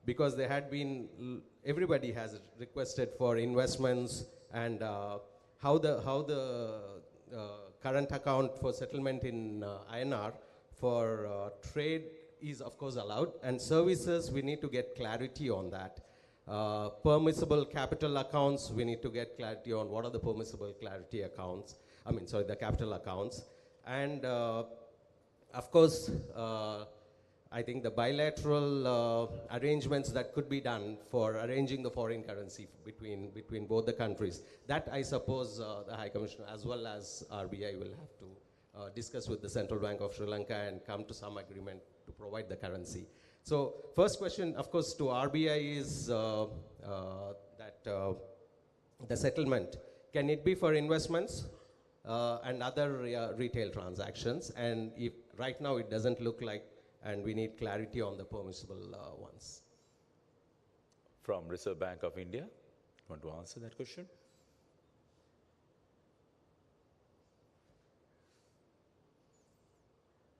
S16: because there had been, everybody has requested for investments and how the current account for settlement in INR for trade is of course allowed, and services we need to get clarity on that. Permissible capital accounts, we need to get clarity on what are the permissible clarity accounts, the capital accounts. And of course, I think the bilateral arrangements that could be done for arranging the foreign currency between both the countries, that I suppose the High Commissioner as well as RBI will have to discuss with the Central Bank of Sri Lanka and come to some agreement to provide the currency. So first question, of course, to RBI is that the settlement, can it be for investments and other retail transactions? And if right now it doesn't look like, and we need clarity on the permissible ones.
S5: From Reserve Bank of India, you want to answer that question?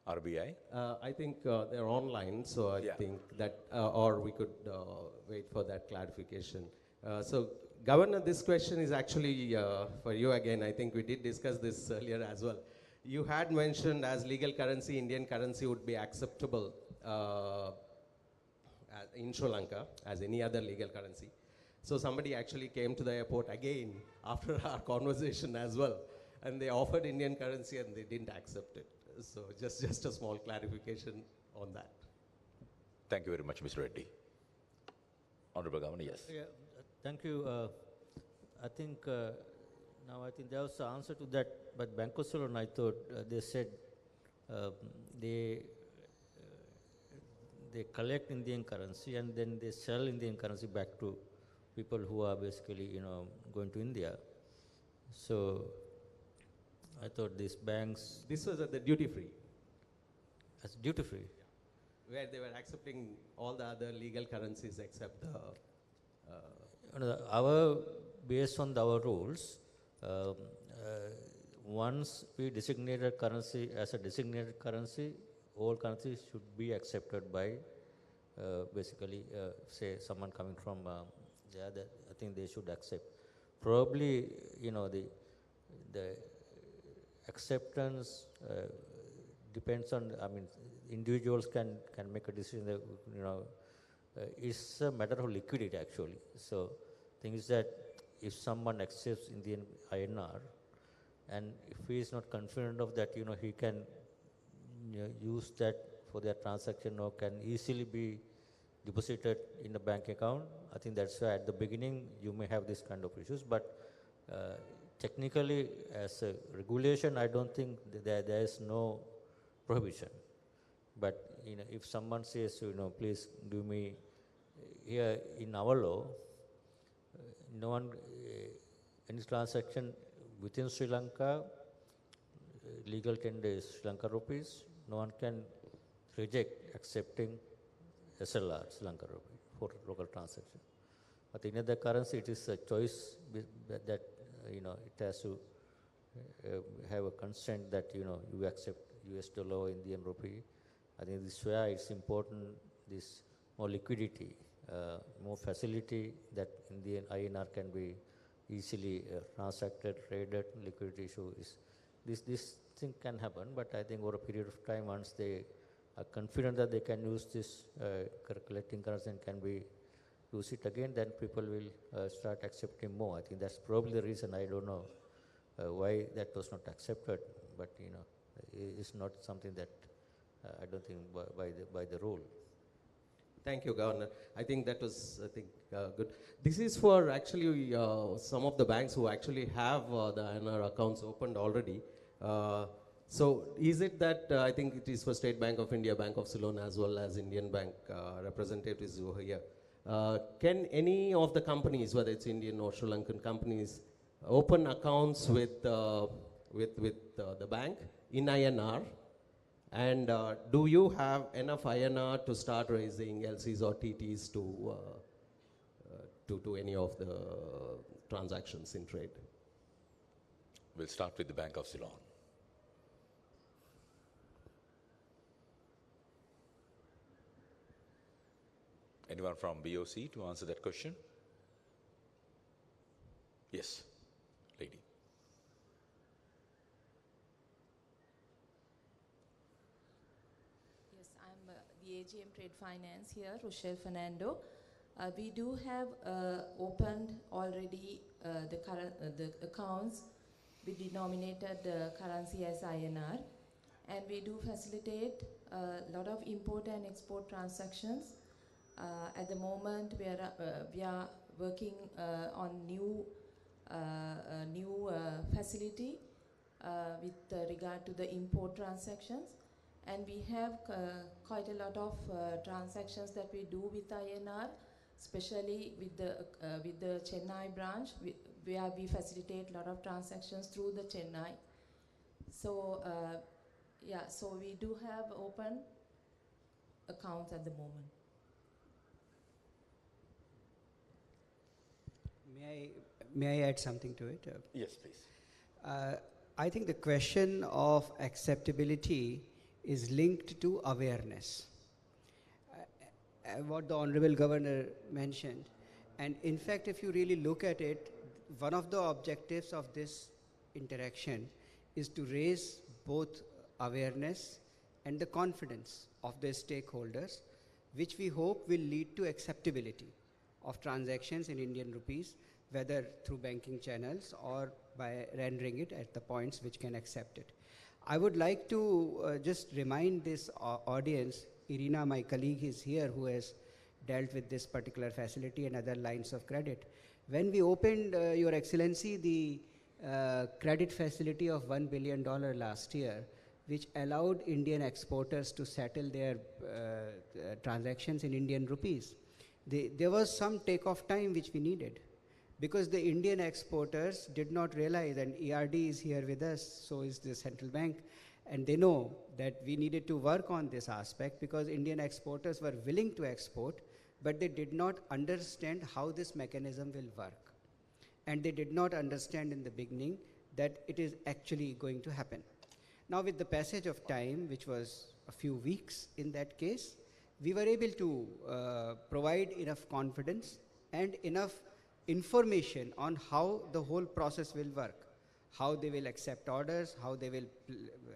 S5: RBI?
S16: I think they're online, so I think that, or we could wait for that clarification. So, Governor, this question is actually for you again. I think we did discuss this earlier as well. You had mentioned as legal currency, Indian currency would be acceptable in Sri Lanka as any other legal currency. So somebody actually came to the airport again after our conversation as well, and they offered Indian currency and they didn't accept it. So just a small clarification on that.
S5: Thank you very much, Mr. Reddy. Honorable Governor, yes.
S12: Yeah, thank you. I think now there was an answer to that, but Bank of Ceylon, I thought they said they collect Indian currency and then they sell Indian currency back to people who are basically going to India. So I thought these banks.
S16: This was at the duty free.
S12: As duty free.
S16: Where they were accepting all the other legal currencies except the.
S12: Based on our rules, once we designate a currency as a designated currency, all currencies should be accepted by basically, say, someone coming from that I think they should accept. Probably, the acceptance depends on, individuals can make a decision that, it's a matter of liquidity actually. So, thing is that if someone accepts Indian INR, and if he is not confident of that, he can use that for their transaction or can easily be deposited in a bank account. I think that's why at the beginning you may have this kind of issues, but technically as a regulation, I don't think there is no prohibition. But if someone says, please give me, here in our law, no one, any transaction within Sri Lanka, legal tender is Sri Lanka rupees, no one can reject accepting SLR, Sri Lanka rupee, for local transaction. But in other currency, it is a choice that it has to have a consent that you accept US dollar or Indian rupee. I think this is where it's important, this more liquidity, more facility that Indian INR can be easily transacted, traded. Liquidity issue is this thing can happen, but I think over a period of time, once they are confident that they can use this collecting currency and can be use it again, then people will start accepting more. I think that's probably the reason. I don't know why that was not accepted, but it's not something that I don't think by the rule.
S16: Thank you, Governor. I think that was, good. This is for actually some of the banks who actually have the INR accounts opened already. So is it that, I think it is for State Bank of India, Bank of Ceylon, as well as Indian Bank representatives over here. Can any of the companies, whether it's Indian or Sri Lankan companies, open accounts with the bank in INR? And do you have enough INR to start raising LCs or TTs to any of the transactions in trade?
S5: We'll start with the Bank of Ceylon. Anyone from BOC to answer that question? Yes, lady.
S17: Yes, I'm the AGM Trade Finance here, Rochelle Fernando. We do have opened already the accounts with denominated currency as INR, and we do facilitate a lot of import and export transactions. At the moment, we are working on new facility with regard to the import transactions, and we have quite a lot of transactions that we do with INR, especially with the Chennai branch, where we facilitate a lot of transactions through the Chennai. So yeah, so we do have open accounts at the moment.
S11: May I add something to it?
S5: Yes, please.
S11: I think the question of acceptability is linked to awareness. What the Honorable Governor mentioned. And in fact, if you really look at it, one of the objectives of this interaction is to raise both awareness and the confidence of the stakeholders, which we hope will lead to acceptability of transactions in Indian rupees, whether through banking channels or by rendering it at the points which can accept it. I would like to just remind this audience, Irina, my colleague, is here who has dealt with this particular facility and other lines of credit. When we opened, Your Excellency, the credit facility of $1 billion last year, which allowed Indian exporters to settle their transactions in Indian rupees, there was some takeoff time which we needed, because the Indian exporters did not realize, and ERD is here with us, so is the central bank, and they know that we needed to work on this aspect, because Indian exporters were willing to export, but they did not understand how this mechanism will work. And they did not understand in the beginning that it is actually going to happen. Now, with the passage of time, which was a few weeks in that case, we were able to provide enough confidence and enough information on how the whole process will work, how they will accept orders, how they will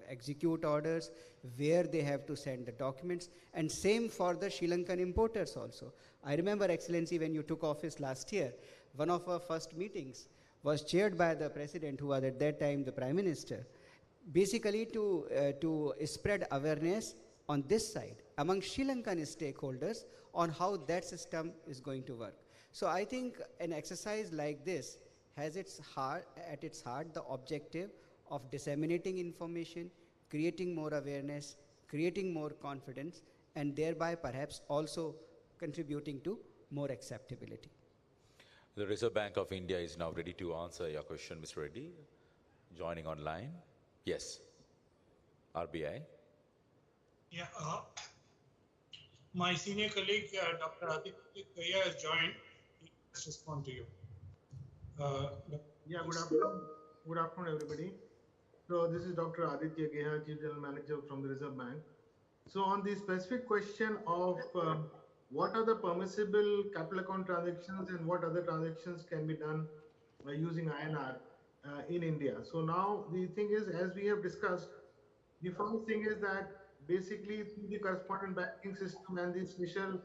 S11: execute orders, where they have to send the documents, and same for the Sri Lankan importers also. I remember, Excellency, when you took office last year, one of our first meetings was chaired by the President, who was at that time the Prime Minister, basically to spread awareness on this side among Sri Lankan stakeholders on how that system is going to work. So I think an exercise like this has at its heart the objective of disseminating information, creating more awareness, creating more confidence, and thereby perhaps also contributing to more acceptability.
S5: The Reserve Bank of India is now ready to answer your question, Mr. Reddy. Joining online. Yes. RBI.
S9: Yeah. My senior colleague, Dr. Aditya Kaya, has joined. Let's respond to you.
S18: Yeah, good afternoon. Good afternoon, everybody. So this is Dr. Aditya Geha, Chief General Manager from the Reserve Bank. So on the specific question of what are the permissible capital account transactions and what other transactions can be done by using INR in India. So now the thing is, as we have discussed, the first thing is that basically through the correspondent banking system and the special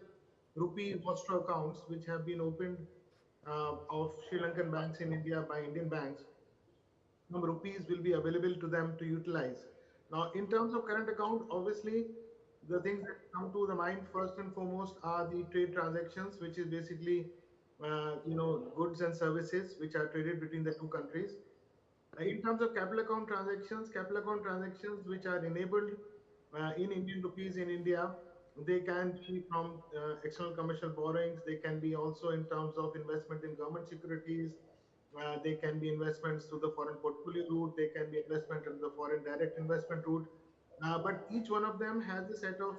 S18: rupee vostro accounts which have been opened of Sri Lankan banks in India by Indian banks, some rupees will be available to them to utilize. Now, in terms of current account, obviously, the things that come to the mind first and foremost are the trade transactions, which is basically, goods and services which are traded between the two countries. In terms of capital account transactions which are enabled in Indian rupees in India, they can be from external commercial borrowings. They can be also in terms of investment in government securities. They can be investments through the foreign portfolio route. They can be investment in the foreign direct investment route. But each one of them has a set of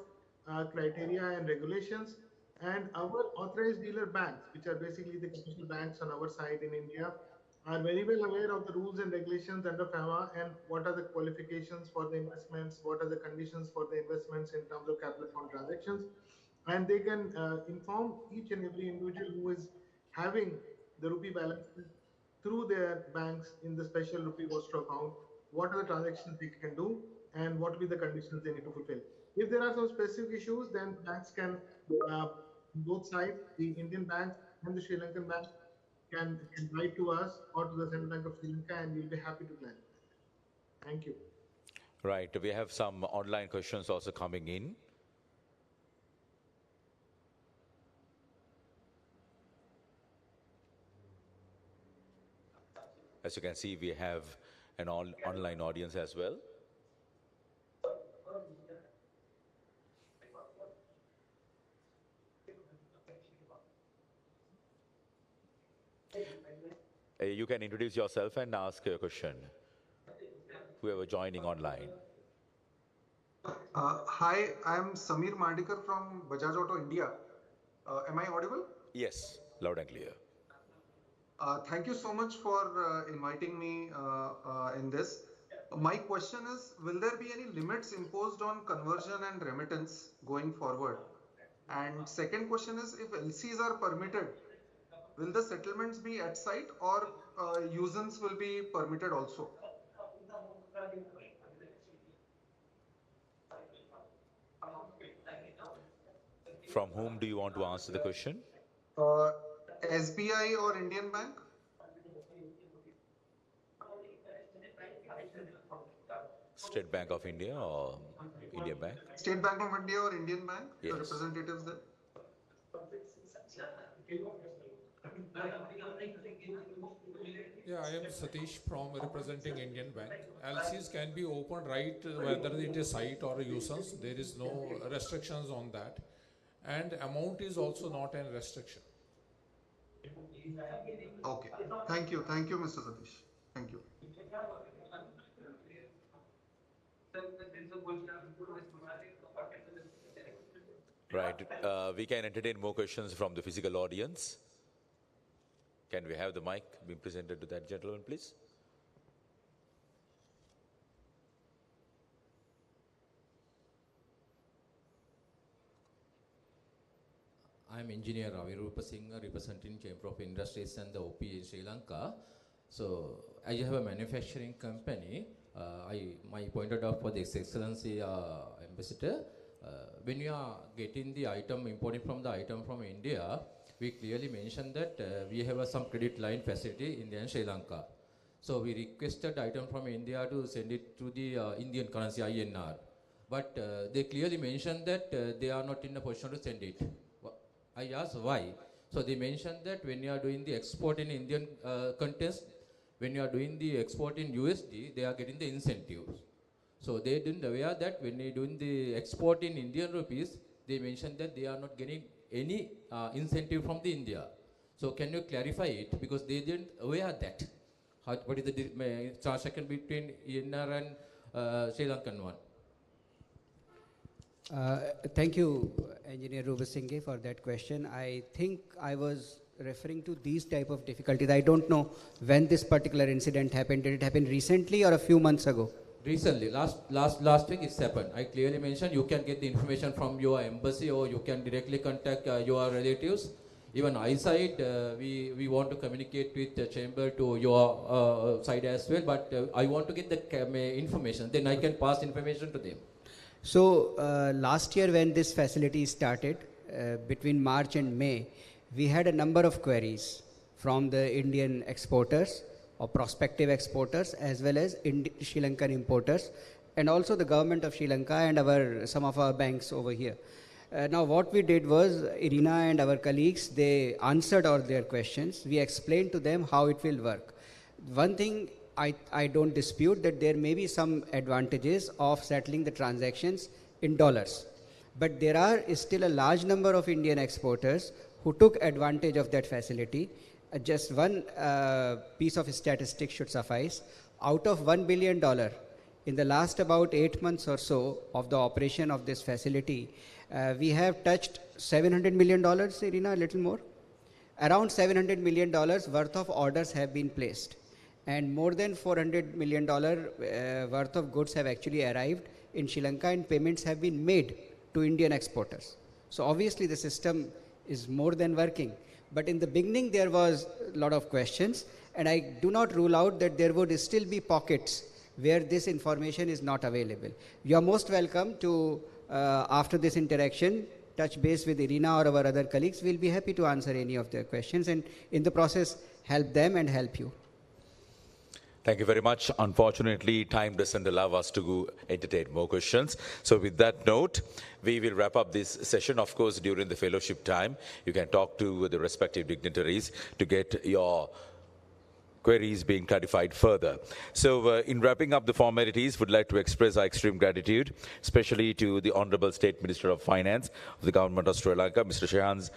S18: criteria and regulations. And our authorized dealer banks, which are basically the commercial banks on our side in India, are very well aware of the rules and regulations under FAMA and what are the qualifications for the investments, what are the conditions for the investments in terms of capital account transactions. And they can inform each and every individual who is having the rupee balances through their banks in the special rupee vostro account, what are the transactions they can do and what will be the conditions they need to fulfill. If there are some specific issues, then banks can, both sides, the Indian bank and the Sri Lankan bank, can write to us or to the Central Bank of Sri Lanka, and we'll be happy to clarify. Thank you.
S5: Right. We have some online questions also coming in. As you can see, we have an online audience as well. You can introduce yourself and ask your question, whoever joining online.
S19: Hi, I am Samir Mandikar from Bajaj Auto India. Am I audible?
S5: Yes, loud and clear.
S19: Thank you so much for inviting me in this. My question is, will there be any limits imposed on conversion and remittance going forward? And second question is, if LCs are permitted, will the settlements be at site or usance will be permitted also?
S5: From whom do you want to answer the question?
S19: SBI or Indian Bank?
S5: State Bank of India or Indian Bank?
S19: State Bank of India or Indian Bank?
S5: Yes.
S19: The representatives there?
S8: Yeah, I am Satish from representing Indian Bank. LCs can be opened right whether it is site or usance. There is no restrictions on that. And amount is also not a restriction.
S19: Okay. Thank you. Thank you, Mr. Satish. Thank you.
S5: Right. We can entertain more questions from the physical audience. Can we have the mic being presented to that gentleman, please?
S14: I'm engineer Ravi Singh, representing Chamber of Industries and the OP in Sri Lanka. So I have a manufacturing company. My pointed out for the Excellency Ambassador, when you are getting the item, importing from the item from India, we clearly mentioned that we have some credit line facility in India and Sri Lanka. So we requested item from India to send it to the Indian currency INR. But they clearly mentioned that they are not in a position to send it. I asked why. So they mentioned that when you are doing the export in Indian context, when you are doing the export in USD, they are getting the incentives. So they didn't aware that when they are doing the export in Indian rupees, they mentioned that they are not getting any incentive from the India. So can you clarify it? Because they didn't aware that. What is the transaction between INR and Sri Lankan one?
S11: Thank you, Engineer Rubasinghe, for that question. I think I was referring to these type of difficulties. I don't know when this particular incident happened. Did it happen recently or a few months ago?
S14: Recently, last week it's happened. I clearly mentioned you can get the information from your embassy or you can directly contact your relatives. Even eyesight, we want to communicate with the chamber to your side as well, but I want to get the information, then I can pass information to them.
S11: So last year when this facility started, between March and May, we had a number of queries from the Indian exporters or prospective exporters as well as Sri Lankan importers and also the government of Sri Lanka and some of our banks over here. Now what we did was, Irina and our colleagues, they answered all their questions. We explained to them how it will work. One thing I don't dispute, that there may be some advantages of settling the transactions in dollars. But there are still a large number of Indian exporters who took advantage of that facility. Just one piece of statistics should suffice. Out of $1 billion, in the last about 8 months or so of the operation of this facility, we have touched $700 million, Irina, a little more? Around $700 million worth of orders have been placed. And more than $400 million worth of goods have actually arrived in Sri Lanka, and payments have been made to Indian exporters. So obviously the system is more than working. But in the beginning there was a lot of questions, and I do not rule out that there would still be pockets where this information is not available. You are most welcome to, after this interaction, touch base with Irina or our other colleagues. We'll be happy to answer any of their questions, and in the process help them and help you.
S5: Thank you very much. Unfortunately, time doesn't allow us to entertain more questions. So with that note, we will wrap up this session. Of course, during the fellowship time, you can talk to the respective dignitaries to get your queries being clarified further. So in wrapping up the formalities, would like to express our extreme gratitude, especially to the Honorable State Minister of Finance of the Government of Sri Lanka, Mr. Shehan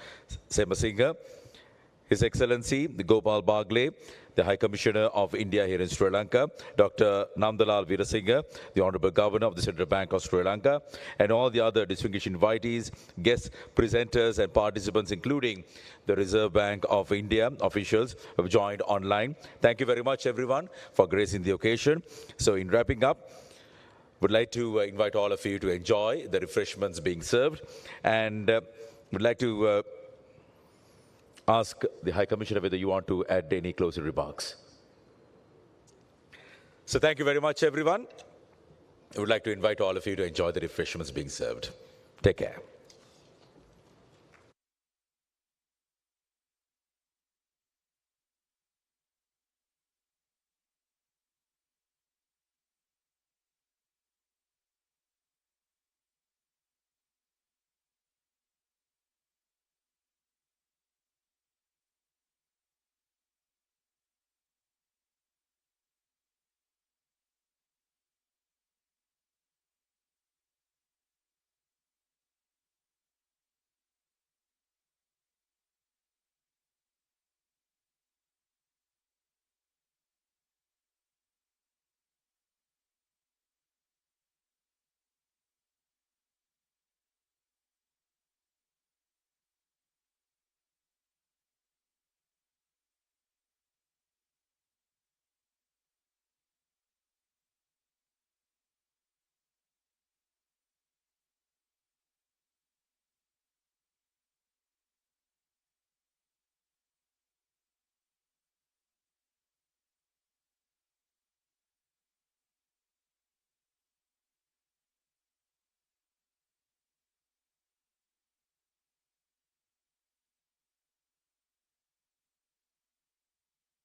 S5: Semasinghe, His Excellency Gopal Bagle, the High Commissioner of India here in Sri Lanka, Dr. Nandalal Veerasinghe, the Honorable Governor of the Central Bank of Sri Lanka, and all the other distinguished invitees, guests, presenters, and participants, including the Reserve Bank of India officials who have joined online. Thank you very much, everyone, for gracing the occasion. So in wrapping up, would like to invite all of you to enjoy the refreshments being served, and would like to ask the High Commissioner whether you want to add any closing remarks. So thank you very much, everyone. I would like to invite all of you to enjoy the refreshments being served. Take care.